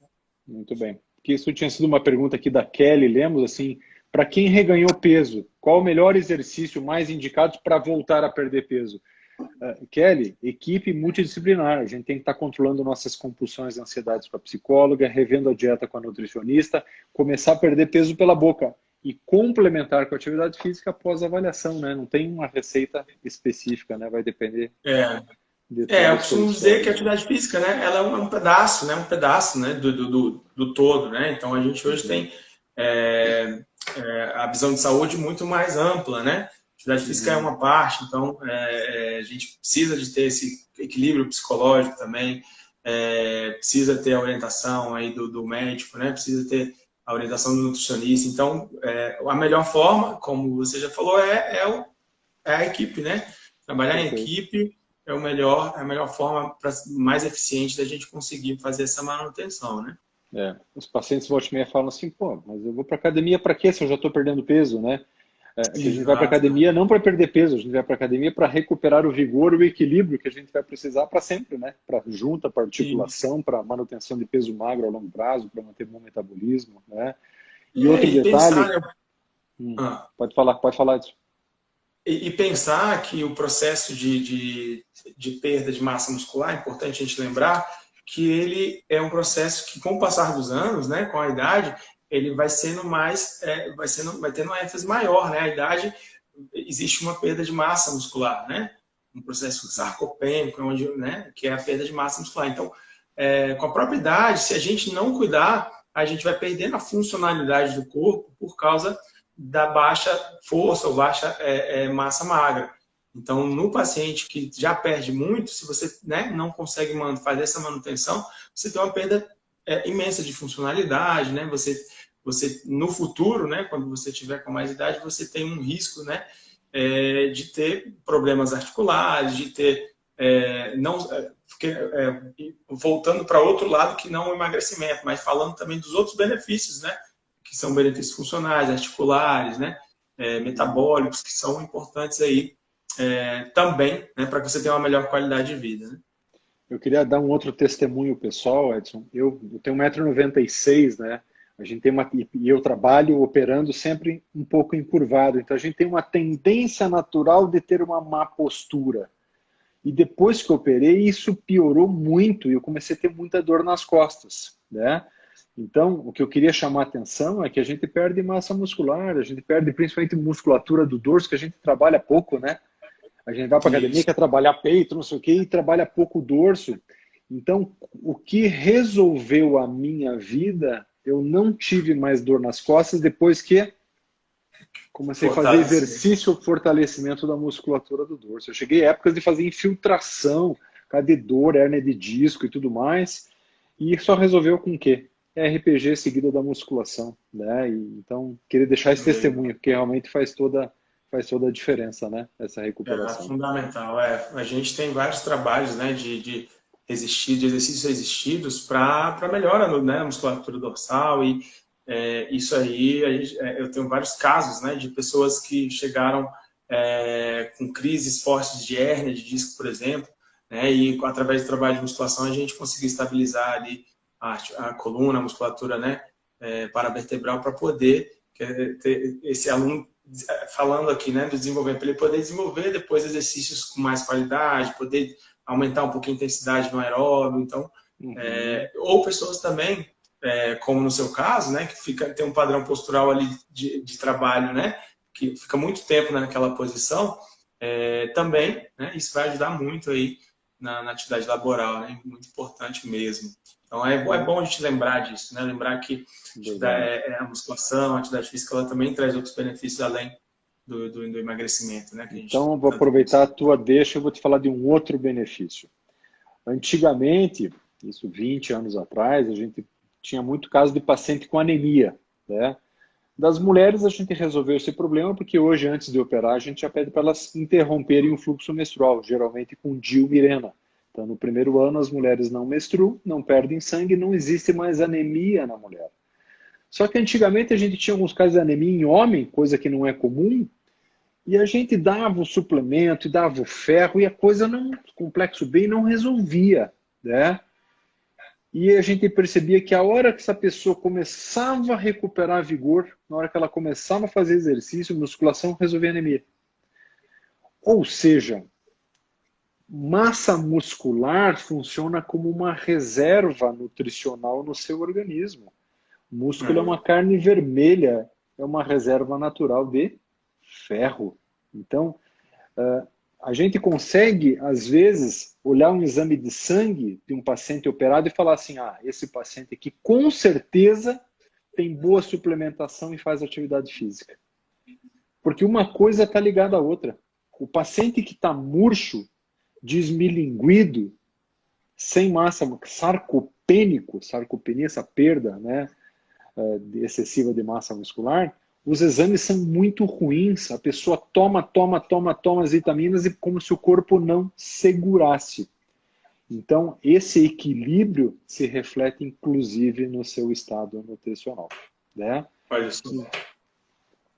Muito bem. Porque isso tinha sido uma pergunta aqui da Kelly Lemos, assim, para quem reganhou peso, qual o melhor exercício mais indicado para voltar a perder peso? Kelly, equipe multidisciplinar. A gente tem que estar controlando nossas compulsões e ansiedades com a psicóloga, revendo a dieta com a nutricionista, começar a perder peso pela boca e complementar com a atividade física após a avaliação, né? Não tem uma receita específica, né? Vai depender. Eu costumo dizer que a atividade física, né, ela é um pedaço, né? Um pedaço, né, do todo, né? Então a gente hoje tem a visão de saúde muito mais ampla, né? Atividade física é uma parte, então a gente precisa de ter esse equilíbrio psicológico também, precisa ter a orientação aí do médico, né? Precisa ter a orientação do nutricionista. Então, a melhor forma, como você já falou, é a equipe, né? Trabalhar em equipe é a melhor forma mais eficiente da gente conseguir fazer essa manutenção, né? Os pacientes volta e meia falam assim, pô, mas eu vou para academia para quê se eu já estou perdendo peso, né? A gente vai para academia não para perder peso, a gente vai para academia para recuperar o vigor, o equilíbrio que a gente vai precisar para sempre, né? Para junta, para articulação, para manutenção de peso magro a longo prazo, para manter bom metabolismo, né? E outro detalhe... Pode falar disso. E pensar que o processo de perda de massa muscular, é importante a gente lembrar que ele é um processo que, com o passar dos anos, né, com a idade, ele vai sendo vai tendo uma ênfase maior, né? A idade, existe uma perda de massa muscular, né? Um processo sarcopênico, né, que é a perda de massa muscular. Então, com a própria idade, se a gente não cuidar, a gente vai perdendo a funcionalidade do corpo por causa da baixa força ou baixa massa magra. Então, no paciente que já perde muito, se você, né, não consegue fazer essa manutenção, você tem uma perda imensa de funcionalidade, né? Você no futuro, né, quando você tiver com mais idade, você tem um risco, né, de ter problemas articulares, de ter voltando para outro lado que não o emagrecimento, mas falando também dos outros benefícios, né, que são benefícios funcionais, articulares, né, metabólicos, que são importantes aí também, né, para que você tenha uma melhor qualidade de vida, né? Eu queria dar um outro testemunho pessoal, Edson. Eu tenho 1,96 m, né? A gente tem e eu trabalho operando sempre um pouco encurvado, então a gente tem uma tendência natural de ter uma má postura. E depois que eu operei, isso piorou muito e eu comecei a ter muita dor nas costas, né? Então, o que eu queria chamar a atenção é que a gente perde massa muscular, a gente perde principalmente musculatura do dorso, que a gente trabalha pouco, né? A gente vai para a academia, quer trabalhar peito, não sei o quê, e trabalha pouco o dorso. Então, o que resolveu a minha vida, eu não tive mais dor nas costas depois que comecei a fazer exercício, fortalecimento da musculatura do dorso. Eu cheguei a épocas de fazer infiltração, de dor, hérnia de disco e tudo mais, e só resolveu com o quê? RPG seguida da musculação, né? Então, queria deixar esse testemunho, porque realmente faz toda a diferença, né? Essa recuperação. É fundamental. A gente tem vários trabalhos, né, de exercícios resistidos para melhora, né, na musculatura dorsal e isso aí, eu tenho vários casos, né, de pessoas que chegaram com crises fortes de hérnia de disco, por exemplo, né, e através do trabalho de musculação a gente conseguiu estabilizar ali a coluna, a musculatura, né, paravertebral, para poder esse aluno falando aqui, né, do desenvolvimento, para ele poder desenvolver depois exercícios com mais qualidade, poder aumentar um pouquinho a intensidade no aeróbio. Então, ou pessoas também, como no seu caso, né, que tem um padrão postural ali de trabalho, né, que fica muito tempo naquela posição, também, né, isso vai ajudar muito aí na atividade laboral, né, muito importante mesmo. Então, é bom a gente lembrar disso, né, lembrar que a musculação, a atividade física, ela também traz outros benefícios além do emagrecimento, né, que a gente então, vou aproveitar a tua deixa e vou te falar de um outro benefício. Antigamente, isso 20 anos atrás, a gente tinha muito caso de paciente com anemia, né? Das mulheres, a gente resolveu esse problema porque hoje, antes de operar, a gente já pede para elas interromperem o fluxo menstrual, geralmente com Dilmirena. Então, no primeiro ano, as mulheres não menstruam, não perdem sangue, não existe mais anemia na mulher. Só que antigamente a gente tinha alguns casos de anemia em homem, coisa que não é comum, e a gente dava o suplemento, dava o ferro, e a coisa não, o complexo B não resolvia, né? E a gente percebia que a hora que essa pessoa começava a recuperar vigor, na hora que ela começava a fazer exercício, musculação, resolvia a anemia. Ou seja, massa muscular funciona como uma reserva nutricional no seu organismo. O músculo é uma carne vermelha, é uma reserva natural de ferro. Então, a gente consegue, às vezes, olhar um exame de sangue de um paciente operado e falar assim, esse paciente aqui com certeza tem boa suplementação e faz atividade física. Porque uma coisa está ligada à outra. O paciente que está murcho, desmilinguido, sem massa, sarcopênico, sarcopenia, essa perda, né, excessiva de massa muscular, os exames são muito ruins. A pessoa toma as vitaminas e como se o corpo não segurasse. Então, esse equilíbrio se reflete, inclusive, no seu estado nutricional, né?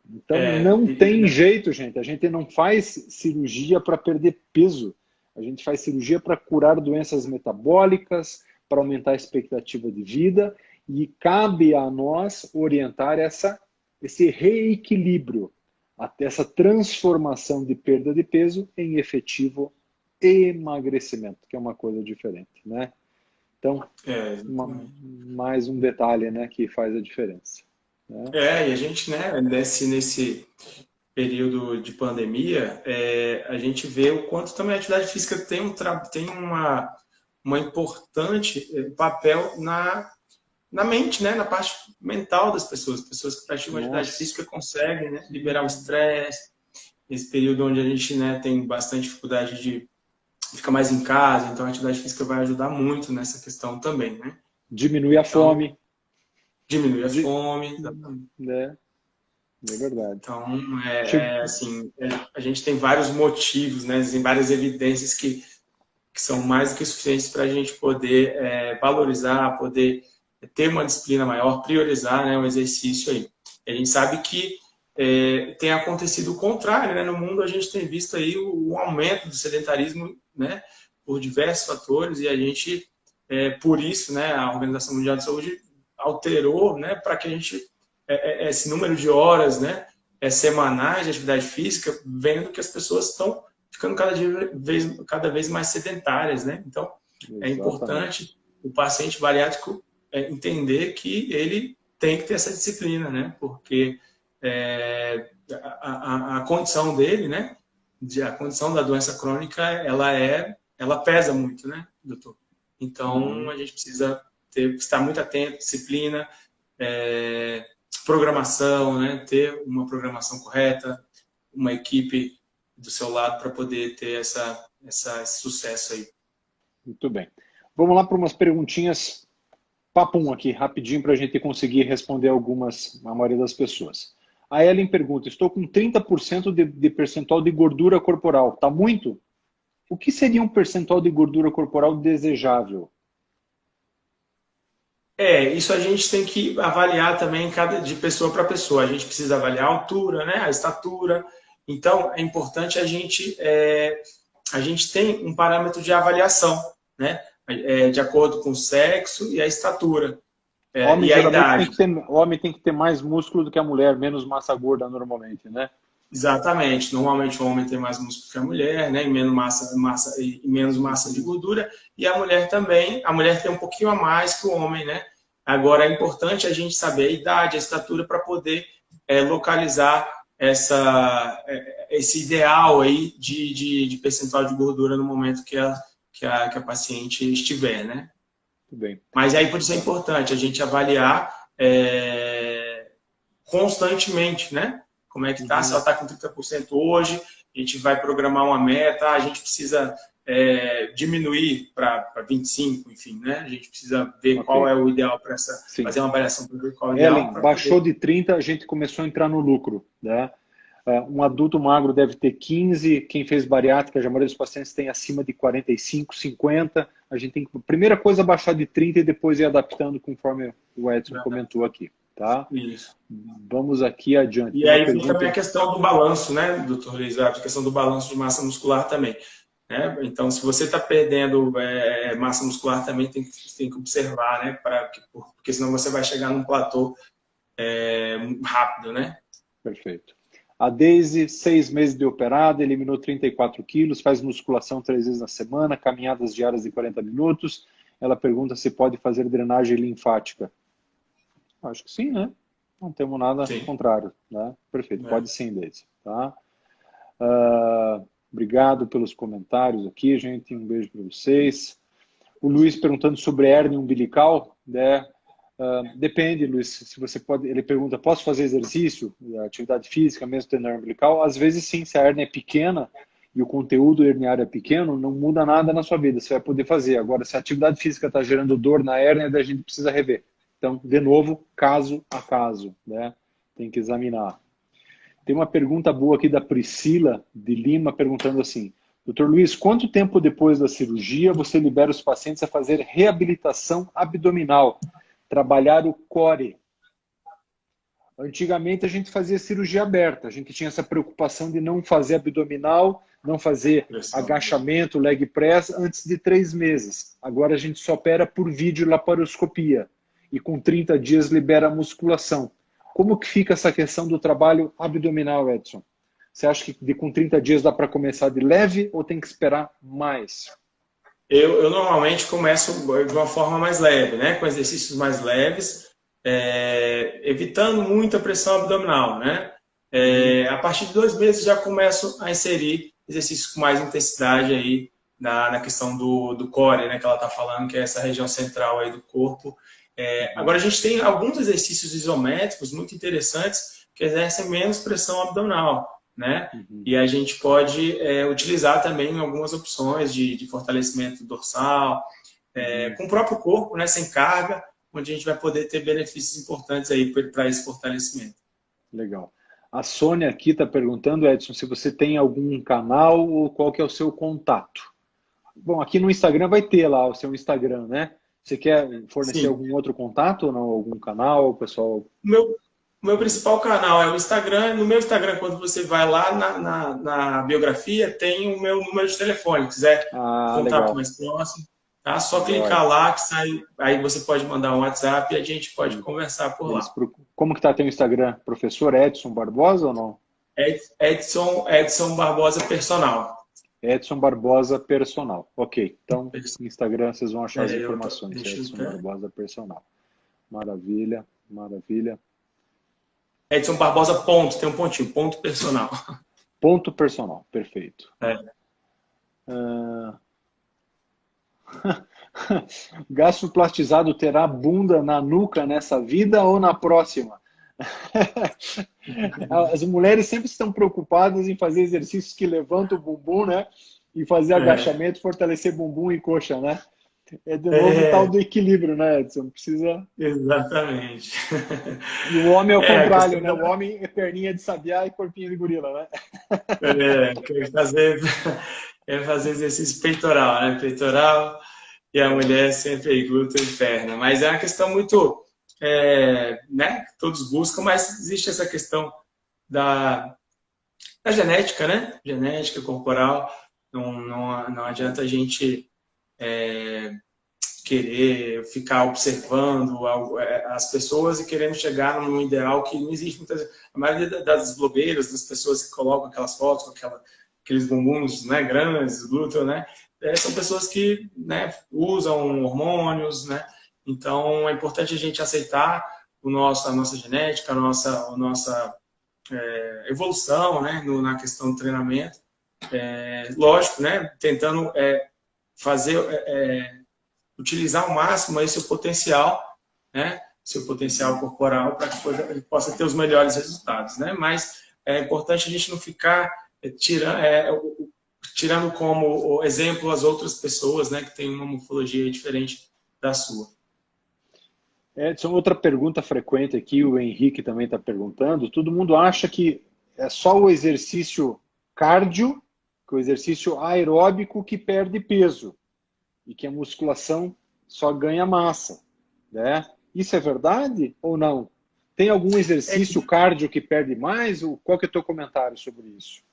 Então, não tem jeito, gente. A gente não faz cirurgia para perder peso. A gente faz cirurgia para curar doenças metabólicas, para aumentar a expectativa de vida, e cabe a nós orientar esse reequilíbrio, até essa transformação de perda de peso em efetivo emagrecimento, que é uma coisa diferente, né? Então, mais um detalhe, né, que faz a diferença. Né? E a gente, né, nesse período de pandemia, a gente vê o quanto também a atividade física tem uma importante papel na mente, né? Na parte mental das pessoas. Pessoas que praticam atividade física conseguem, né, liberar o estresse. Esse período onde a gente, né, tem bastante dificuldade de ficar mais em casa, então a atividade física vai ajudar muito nessa questão também, né? Diminui a fome. Diminui a fome. É verdade. Então, assim, a gente tem vários motivos, né, tem várias evidências que são mais do que suficientes para a gente poder valorizar, poder ter uma disciplina maior, priorizar, né, o exercício aí. E a gente sabe que tem acontecido o contrário, né? No mundo a gente tem visto aí o aumento do sedentarismo, né, por diversos fatores, e a gente, por isso, né, a Organização Mundial de Saúde alterou, né, para que a gente, esse número de horas, né, semanais de atividade física, vendo que as pessoas estão ficando cada vez mais sedentárias, né? Então, é importante o paciente bariátrico entender que ele tem que ter essa disciplina, né? Porque a condição dele, né? A condição da doença crônica, ela pesa muito, né, doutor? Então, a gente precisa estar muito atento, disciplina, programação, né? Ter uma programação correta, uma equipe do seu lado para poder ter esse sucesso aí. Muito bem. Vamos lá para umas perguntinhas, papum aqui, rapidinho, para a gente conseguir responder a maioria das pessoas. A Ellen pergunta, estou com 30% de percentual de gordura corporal, tá muito? O que seria um percentual de gordura corporal desejável? Isso a gente tem que avaliar também de pessoa para pessoa. A gente precisa avaliar a altura, né, a estatura. Então, é importante a gente tem um parâmetro de avaliação, né, de acordo com o sexo e a estatura. Homem e a geralmente idade. homem tem que ter mais músculo do que a mulher, menos massa gorda normalmente, né? Exatamente. Normalmente o homem tem mais músculo que a mulher, né? E menos massa de gordura. E a mulher também. A mulher tem um pouquinho a mais que o homem, né? Agora é importante a gente saber a idade, a estatura, para poder localizar esse ideal aí de percentual de gordura no momento que a paciente estiver, né? Tudo bem. Mas aí por isso é importante a gente avaliar constantemente, né? Como é que está, se ela está com 30% hoje, a gente vai programar uma meta, a gente precisa diminuir para 25%, enfim, né? A gente precisa ver qual é o ideal para fazer uma avaliação para ver qual é o ideal. Ellen, baixou de 30, a gente começou a entrar no lucro, né? Um adulto magro deve ter 15, quem fez bariátrica, a maioria dos pacientes tem acima de 45, 50. A gente tem que, primeira coisa, baixar de 30 e depois ir adaptando conforme o Edson comentou aqui. Tá? Isso. Vamos aqui adiante. E aí tem também a questão do balanço, né, doutor Luiz? A questão do balanço de massa muscular também. Né? Então, se você está perdendo massa muscular, também tem que observar, né? Porque senão você vai chegar num platô rápido, né? Perfeito. A Daisy, 6 meses de operada, eliminou 34 quilos, faz musculação 3 vezes na semana, caminhadas diárias de 40 minutos. Ela pergunta se pode fazer drenagem linfática. Acho que sim, né? Não temos nada contrário, né? Perfeito, pode sim, Daisy. Tá? Obrigado pelos comentários aqui, gente. Um beijo para vocês. O Luiz perguntando sobre hernia umbilical, né? Depende, Luiz, se você pode. Ele pergunta: posso fazer exercício, atividade física, mesmo tendo hernia umbilical? Às vezes sim, se a hernia é pequena e o conteúdo herniário é pequeno, não muda nada na sua vida, você vai poder fazer. Agora, se a atividade física está gerando dor na hérnia, daí a gente precisa rever. Então, de novo, caso a caso, né? Tem que examinar. Tem uma pergunta boa aqui da Priscila de Lima, perguntando assim: Dr. Luiz, quanto tempo depois da cirurgia você libera os pacientes a fazer reabilitação abdominal, trabalhar o core? Antigamente a gente fazia cirurgia aberta, a gente tinha essa preocupação de não fazer abdominal, não fazer agachamento, leg press antes de 3 meses. Agora a gente só opera por vídeo laparoscopia e com 30 dias libera a musculação. Como que fica essa questão do trabalho abdominal, Edson? Você acha que com 30 dias dá para começar de leve ou tem que esperar mais? Eu normalmente começo de uma forma mais leve, né? Com exercícios mais leves, evitando muita pressão abdominal, né? A partir de 2 meses já começo a inserir exercícios com mais intensidade aí na questão do core, né? Que ela está falando, que é essa região central aí do corpo. Agora a gente tem alguns exercícios isométricos muito interessantes que exercem menos pressão abdominal, né? E a gente pode utilizar também algumas opções de fortalecimento dorsal, com o próprio corpo, né? Sem carga, onde a gente vai poder ter benefícios importantes aí para esse fortalecimento. Legal. A Sônia aqui está perguntando, Edson, se você tem algum canal ou qual que é o seu contato. Bom, aqui no Instagram vai ter lá o seu Instagram, né? Você quer fornecer algum outro contato ou não? Algum canal, pessoal? O meu principal canal é o Instagram. No meu Instagram, quando você vai lá na biografia, tem o meu número de telefone. Se quiser contato legal. mais próximo, tá? Só clicar lá que sai. Aí você pode mandar um WhatsApp e a gente pode conversar por lá. Como que tá teu Instagram? Professor Edson Barbosa ou não? Edson Barbosa Personal. Edson Barbosa Personal. Ok. Então, no Instagram vocês vão achar as informações. Edson Barbosa Personal. Maravilha, maravilha. Edson Barbosa, ponto. Tem um pontinho. Ponto personal. Ponto personal. Perfeito. Gasto plastizado terá bunda na nuca nessa vida ou na próxima? As mulheres sempre estão preocupadas em fazer exercícios que levantam o bumbum, né? E fazer agachamento, fortalecer bumbum e coxa, né? É de novo o tal do equilíbrio, né, Edson? Precisa... Exatamente. E o homem é o contrário, né? O homem é perninha de sabiá e corpinho de gorila, né? Quer fazer exercício peitoral, né? Peitoral e a mulher sempre glúteo e perna. Mas é uma questão muito... né, que todos buscam, mas existe essa questão da genética, né? Genética corporal. Não adianta a gente querer ficar observando as pessoas e querendo chegar num ideal que não existe muitas vezes. A maioria das blogueiras, das pessoas que colocam aquelas fotos com aqueles bumbuns, né, grandes, glúteo, né, são pessoas que, né, usam hormônios, né? Então é importante a gente aceitar a nossa genética, a nossa evolução, né, na questão do treinamento. Lógico, né, tentando fazer utilizar ao máximo aí seu potencial, né? Seu potencial corporal para que ele possa ter os melhores resultados, né? Mas é importante a gente não ficar tirando como exemplo as outras pessoas, né? Que têm uma morfologia diferente da sua. Edson, outra pergunta frequente aqui, o Henrique também está perguntando. Todo mundo acha que é só o exercício cardio, que o exercício aeróbico que perde peso e que a musculação só ganha massa, né? Isso é verdade ou não? Tem algum exercício cardio que perde mais? Qual que é o teu comentário sobre isso?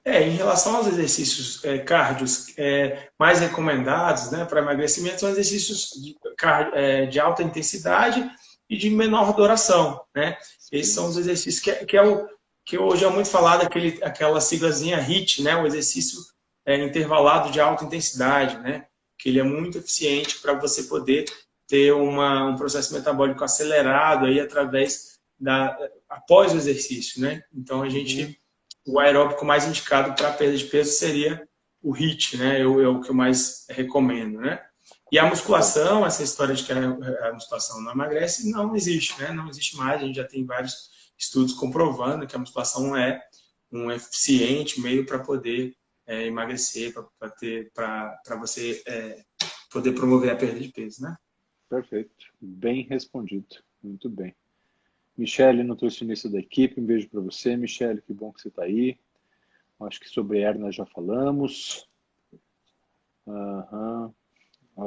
Em relação aos exercícios cardios mais recomendados, né, para emagrecimento, são exercícios de alta intensidade e de menor duração, né? Esses são os exercícios que hoje é muito falado, aquela siglazinha HIIT, né? O exercício intervalado de alta intensidade, né? Que ele é muito eficiente para você poder ter um processo metabólico acelerado aí após o exercício, né? Então o aeróbico mais indicado para perda de peso seria o HIIT, né? É o que eu mais recomendo, né? E a musculação, essa história de que a musculação não emagrece, não existe, né? Não existe mais. A gente já tem vários estudos comprovando que a musculação é um eficiente meio para poder emagrecer, para você poder promover a perda de peso, né? Perfeito. Bem respondido. Muito bem. Michele, nutricionista da equipe, um beijo para você. Michele, que bom que você está aí. Acho que sobre hernia já falamos.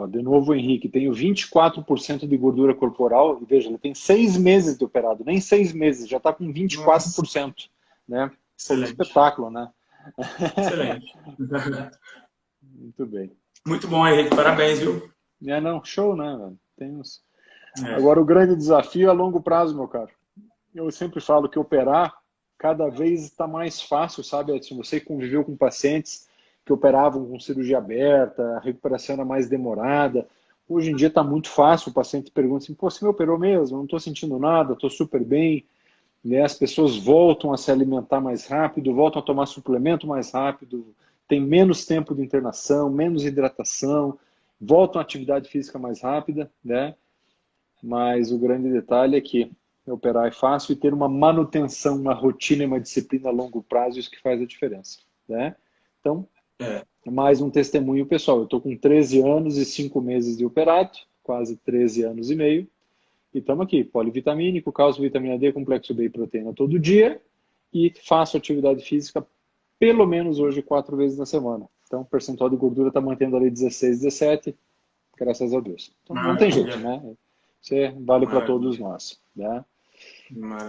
De novo, Henrique, tenho 24% de gordura corporal. E veja, ele tem 6 meses de operado, nem 6 meses, já está com 24%. Né? Um espetáculo, né? Excelente. Muito bem. Muito bom, Henrique. Parabéns, viu? Não, show, né? Temos. Agora, o grande desafio é a longo prazo, meu caro. Eu sempre falo que operar cada vez está mais fácil, sabe, Edson? Você conviveu com pacientes que operavam com cirurgia aberta, a recuperação era mais demorada. Hoje em dia está muito fácil, o paciente pergunta assim, pô, você me operou mesmo? Não estou sentindo nada, estou super bem. Né? As pessoas voltam a se alimentar mais rápido, voltam a tomar suplemento mais rápido, tem menos tempo de internação, menos hidratação, voltam à atividade física mais rápida, né? Mas o grande detalhe é que operar é fácil e ter uma manutenção, uma rotina e uma disciplina a longo prazo, isso que faz a diferença, né? Então, mais um testemunho pessoal. Eu estou com 13 anos e 5 meses de operado, quase 13 anos e meio, e estamos aqui, polivitamínico, cálcio, vitamina D, complexo B e proteína todo dia, e faço atividade física pelo menos hoje 4 vezes na semana. Então, o percentual de gordura está mantendo ali 16, 17, graças a Deus. Então, não tem jeito, né? Isso vale para todos nós, né?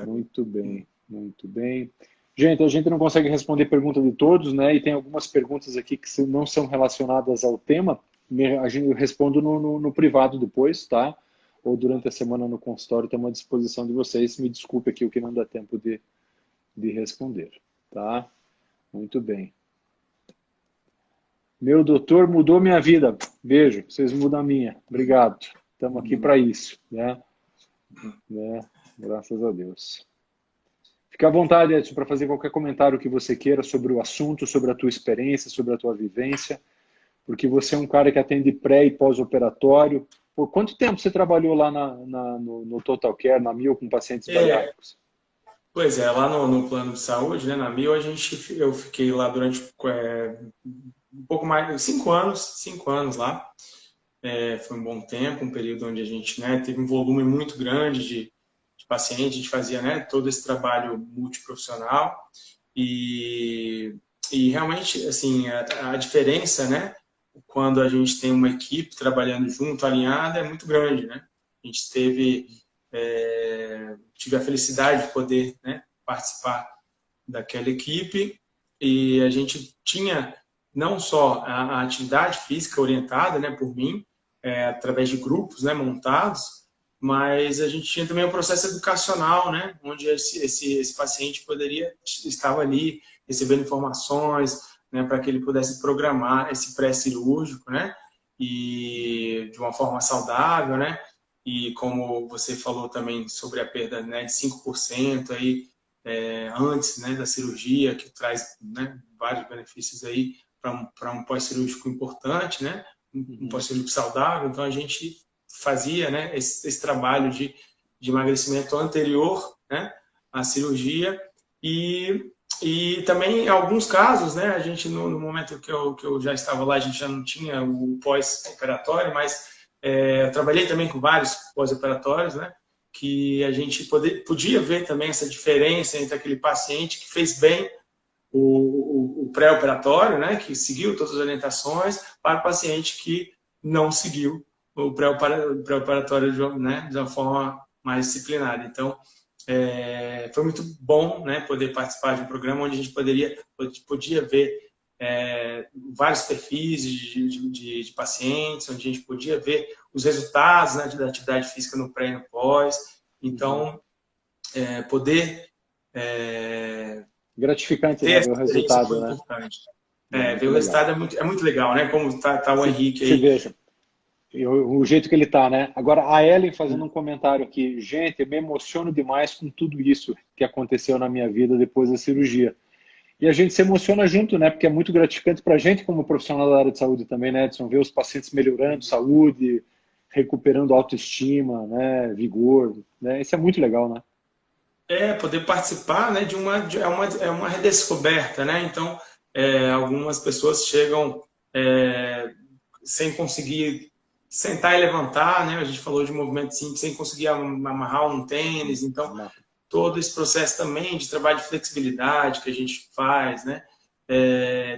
Muito bem, muito bem. Gente, a gente não consegue responder pergunta de todos, né? E tem algumas perguntas aqui que não são relacionadas ao tema. Eu respondo no privado depois, tá? Ou durante a semana no consultório, estamos à disposição de vocês. Me desculpe aqui o que não dá tempo de responder, tá? Muito bem. Meu doutor mudou minha vida. Beijo, vocês mudam a minha. Obrigado. Estamos aqui para isso, né? Graças a Deus. Fique à vontade, Edson, para fazer qualquer comentário que você queira sobre o assunto, sobre a tua experiência, sobre a tua vivência, porque você é um cara que atende pré e pós-operatório. Por quanto tempo você trabalhou lá no Total Care, na Mil, com pacientes bariátricos? Pois é, lá no plano de saúde, né, na Mil, eu fiquei lá durante um pouco mais de 5 anos lá. Foi um bom tempo, um período onde a gente, né, teve um volume muito grande de pacientes, a gente fazia, né, todo esse trabalho multiprofissional e realmente, assim, a diferença, né, quando a gente tem uma equipe trabalhando junto, alinhada, é muito grande, né? A gente tive a felicidade de poder, né, participar daquela equipe e a gente tinha não só a atividade física orientada, né, por mim, através de grupos, né, montados, mas a gente tinha também um processo educacional, né, onde esse paciente estava ali recebendo informações, né, para que ele pudesse programar esse pré-cirúrgico, né, e de uma forma saudável, né, e como você falou também sobre a perda, né, de 5% aí, antes, né, da cirurgia, que traz, né, vários benefícios aí para um pós-cirúrgico importante, né, um pós-cirúrgico saudável. Então a gente fazia, né, esse trabalho de emagrecimento anterior, né, à cirurgia e também em alguns casos, né, a gente no momento que eu já estava lá, a gente já não tinha o pós-operatório, mas eu trabalhei também com vários pós-operatórios, né, que a gente podia ver também essa diferença entre aquele paciente que fez bem o pré-operatório, né, que seguiu todas as orientações, para o paciente que não seguiu o pré-operatório, né, de uma forma mais disciplinada. Então, foi muito bom, né, poder participar de um programa onde a gente podia ver vários perfis de pacientes, onde a gente podia ver os resultados, né, da atividade física no pré e no pós. Então, poder gratificante, ter né? essa Ver o experiência resultado, foi né? importante. Muito Ver o legal. resultado é muito legal, né? Como tá o Henrique Se aí. veja, o jeito que ele tá, né? Agora, a Ellen fazendo um comentário aqui. Gente, eu me emociono demais com tudo isso que aconteceu na minha vida depois da cirurgia. E a gente se emociona junto, né? Porque é muito gratificante para a gente, como profissional da área de saúde também, né, Edson? Ver os pacientes melhorando saúde, recuperando autoestima, né? Vigor, né? Isso é muito legal, né? Poder participar, né, é uma redescoberta, né? Então, algumas pessoas chegam sem conseguir sentar e levantar, né? A gente falou de movimento simples, sem conseguir amarrar um tênis. Então, todo esse processo também de trabalho de flexibilidade que a gente faz, né?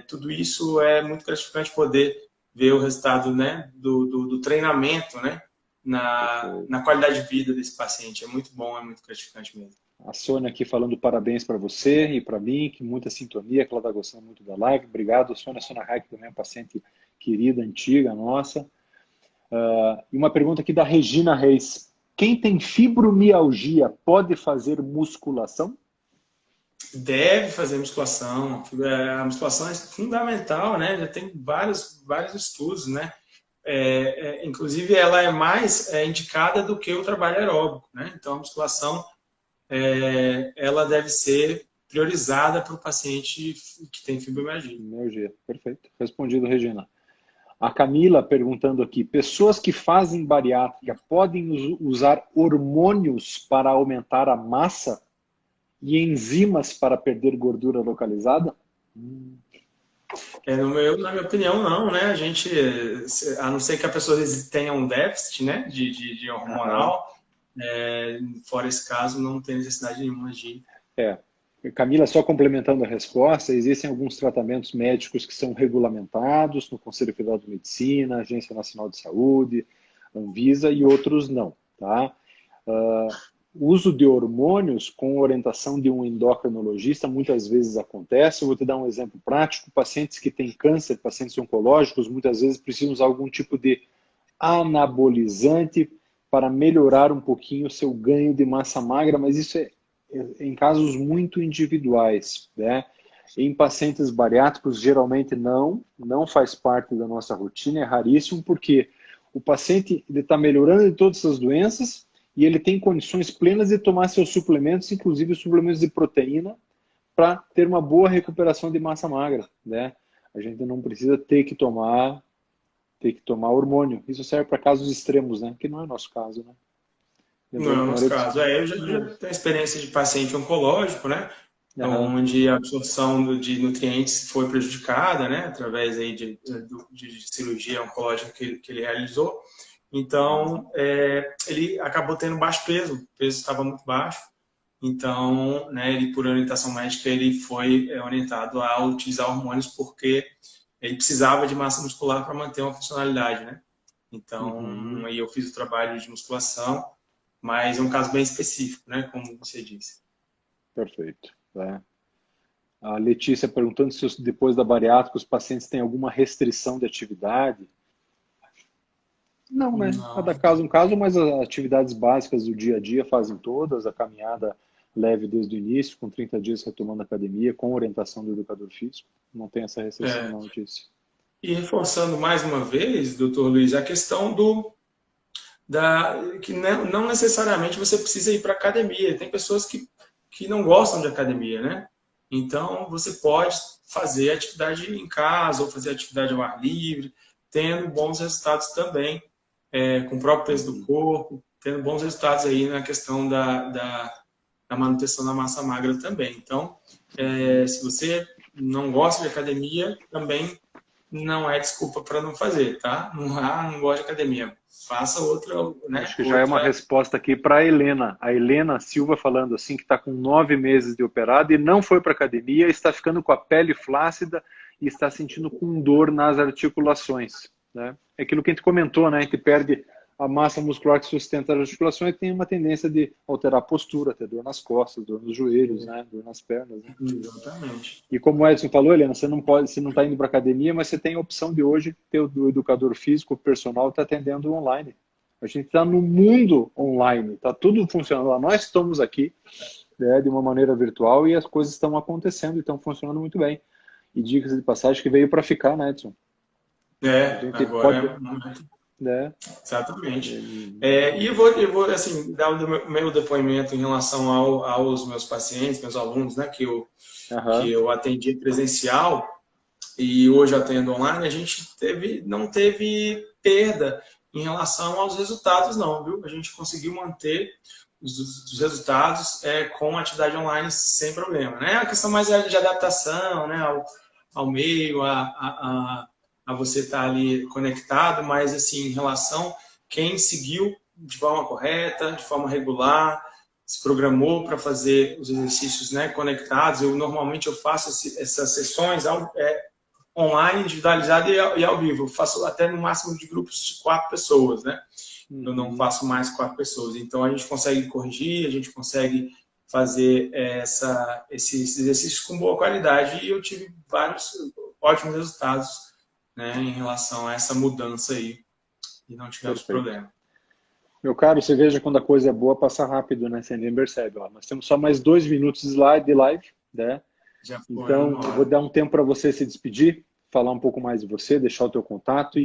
Tudo isso é muito gratificante poder ver o resultado, né, do treinamento, né, na qualidade de vida desse paciente. É muito bom, é muito gratificante mesmo. A Sônia aqui falando parabéns para você e para mim, que muita sintonia, que ela está gostando muito da live. Obrigado, Sônia. Sônia Hack também é uma paciente querida, antiga, nossa. E uma pergunta aqui da Regina Reis. Quem tem fibromialgia pode fazer musculação? Deve fazer musculação. A musculação é fundamental, né? Já tem vários estudos, né? Inclusive, ela é mais indicada do que o trabalho aeróbico, né? Então, a musculação ela deve ser priorizada para o paciente que tem fibromialgia. Mialgia, perfeito. Respondido, Regina. A Camila perguntando aqui, pessoas que fazem bariátrica podem usar hormônios para aumentar a massa e enzimas para perder gordura localizada? Na minha opinião, não, né? A gente, a não ser que a pessoa tenha um déficit, né, de hormonal, fora esse caso, não tem necessidade nenhuma de... Camila, só complementando a resposta, existem alguns tratamentos médicos que são regulamentados no Conselho Federal de Medicina, Agência Nacional de Saúde, Anvisa, e outros não, tá? O uso de hormônios com orientação de um endocrinologista muitas vezes acontece. Eu vou te dar um exemplo prático. Pacientes que têm câncer, pacientes oncológicos, muitas vezes precisam usar algum tipo de anabolizante para melhorar um pouquinho o seu ganho de massa magra, mas isso é em casos muito individuais, né? Em pacientes bariátricos, geralmente não faz parte da nossa rotina, é raríssimo, porque o paciente está melhorando de todas essas doenças e ele tem condições plenas de tomar seus suplementos, inclusive os suplementos de proteína, para ter uma boa recuperação de massa magra, né? A gente não precisa ter que tomar hormônio. Isso serve para casos extremos, né? Que não é o nosso caso, né? Não é o nosso caso. Eu já tenho experiência de paciente oncológico, né? Onde a absorção de nutrientes foi prejudicada, né? Através aí de cirurgia oncológica que ele realizou. Então, ele acabou tendo baixo peso. O peso estava muito baixo. Então, né, ele, por orientação médica, ele foi orientado a utilizar hormônios porque ele precisava de massa muscular para manter uma funcionalidade, né? Então, aí eu fiz o trabalho de musculação, mas é um caso bem específico, né? Como você disse. Perfeito. A Letícia perguntando se depois da bariátrica os pacientes têm alguma restrição de atividade. Não, né? Não. Cada caso um caso, mas as atividades básicas do dia a dia fazem todas, a caminhada leve desde o início, com 30 dias retomando a academia, com orientação do educador físico. Não tem essa restrição É. não disso. E reforçando mais uma vez, doutor Luiz, a questão que não necessariamente você precisa ir para academia. Tem pessoas que não gostam de academia, né? Então, você pode fazer atividade em casa ou fazer atividade ao ar livre, tendo bons resultados também, com o próprio peso do corpo, tendo bons resultados aí na questão da manutenção da massa magra também. Então, se você não gosta de academia, também não é desculpa para não fazer, tá? Não gosta de academia. Faça outra, né? Acho que já é uma resposta aqui para a Helena. A Helena Silva falando assim que está com 9 meses de operado e não foi para academia, está ficando com a pele flácida e está sentindo com dor nas articulações. Né? É aquilo que a gente comentou, né? A gente perde a massa muscular que sustenta as articulações e tem uma tendência de alterar a postura, ter dor nas costas, dor nos joelhos, né? Dor nas pernas. Né? Exatamente. E como o Edson falou, Helena, você não está indo para academia, mas você tem a opção de hoje ter o educador físico, o personal, está atendendo online. A gente está no mundo online, está tudo funcionando. Nós estamos aqui, né, de uma maneira virtual e as coisas estão acontecendo e estão funcionando muito bem. E dicas de passagem que veio para ficar, né, Edson? Agora é um momento. Né? Exatamente. E eu vou assim, dar o meu depoimento em relação aos meus pacientes, meus alunos, né, que eu atendi presencial e hoje atendo online. A gente não teve perda em relação aos resultados, não, viu? A gente conseguiu manter os resultados com atividade online sem problema, né? A questão mais de adaptação, né, ao meio, a você estar ali conectado, mas assim, em relação quem seguiu de forma correta, de forma regular, se programou para fazer os exercícios, né, conectados. Normalmente eu faço essas sessões online, individualizado e ao vivo. Eu faço até no máximo de grupos de 4 pessoas, né? Eu não faço mais 4 pessoas. Então a gente consegue corrigir, a gente consegue fazer esses exercícios com boa qualidade e eu tive vários ótimos resultados, né, em relação a essa mudança aí e não tivemos problema. Meu caro, você veja quando a coisa é boa, passa rápido, né? Você nem percebe. Ó. Nós temos só mais 2 minutos de live, né? Então, eu vou dar um tempo para você se despedir, falar um pouco mais de você, deixar o teu contato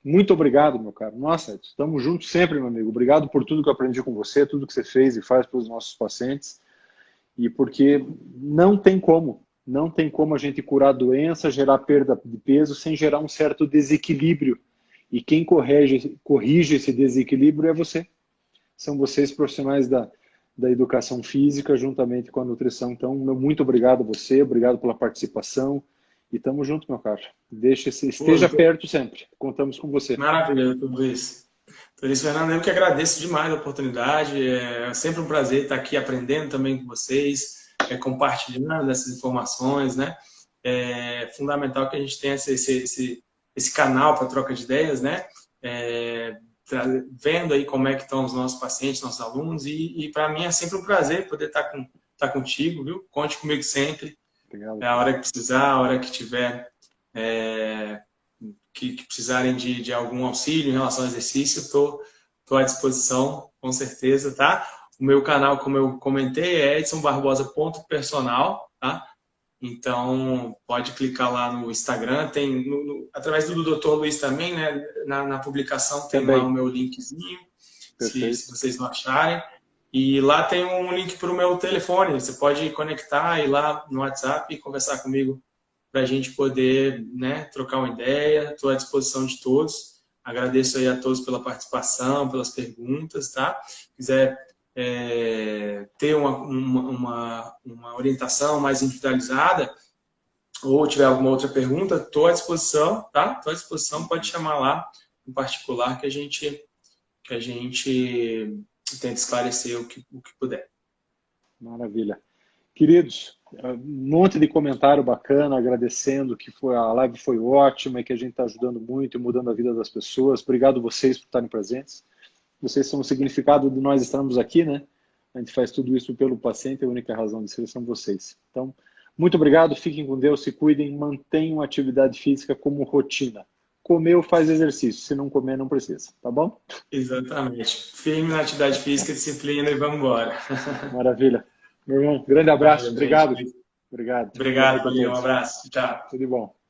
muito obrigado, meu caro. Nossa, estamos juntos sempre, meu amigo. Obrigado por tudo que eu aprendi com você, tudo que você fez e faz para os nossos pacientes. E porque não tem como a gente curar a doença, gerar perda de peso sem gerar um certo desequilíbrio. E quem corrige esse desequilíbrio é você. São vocês profissionais da educação física, juntamente com a nutrição. Então, muito obrigado a você, obrigado pela participação. E estamos juntos, meu caro. Esteja perto sempre. Contamos com você. Maravilha, doutor Luiz. Doutor Luiz Fernando, eu que agradeço demais a oportunidade. É sempre um prazer estar aqui aprendendo também com vocês, compartilhando essas informações, né? É fundamental que a gente tenha esse canal para troca de ideias, né? Vendo aí como é que estão os nossos pacientes, nossos alunos, e para mim é sempre um prazer poder estar contigo, viu? Conte comigo sempre. Obrigado. A hora que precisar, a hora que tiver que precisarem de algum auxílio em relação ao exercício, estou à disposição, com certeza, tá? O meu canal, como eu comentei, é edsonbarbosa.personal, tá? Então, pode clicar lá no Instagram, tem através do Dr. Luiz também, né? Na publicação tem lá o meu linkzinho, se vocês não acharem. E lá tem um link para o meu telefone, você pode conectar e ir lá no WhatsApp e conversar comigo para a gente poder, né, trocar uma ideia. Estou à disposição de todos. Agradeço aí a todos pela participação, pelas perguntas, tá? Se quiser ter uma orientação mais individualizada ou tiver alguma outra pergunta, estou à disposição, tá? Estou à disposição, pode chamar lá em particular que a gente tenta esclarecer o que puder. Maravilha. Queridos, um monte de comentário bacana, agradecendo que a live foi ótima e que a gente está ajudando muito e mudando a vida das pessoas. Obrigado vocês por estarem presentes. Vocês são o significado de nós estarmos aqui, né? A gente faz tudo isso pelo paciente, a única razão de ser são vocês. Então, muito obrigado, fiquem com Deus, se cuidem, mantenham a atividade física como rotina. comeu, faz exercício. Se não comer, não precisa. Tá bom? Exatamente. Firme na atividade física, disciplina e vamos embora. Maravilha. Meu irmão, grande abraço. Valeu, Obrigado. gente. Obrigado. Boa Obrigado, noite a valeu, um todos. abraço. Tchau. Tudo de bom.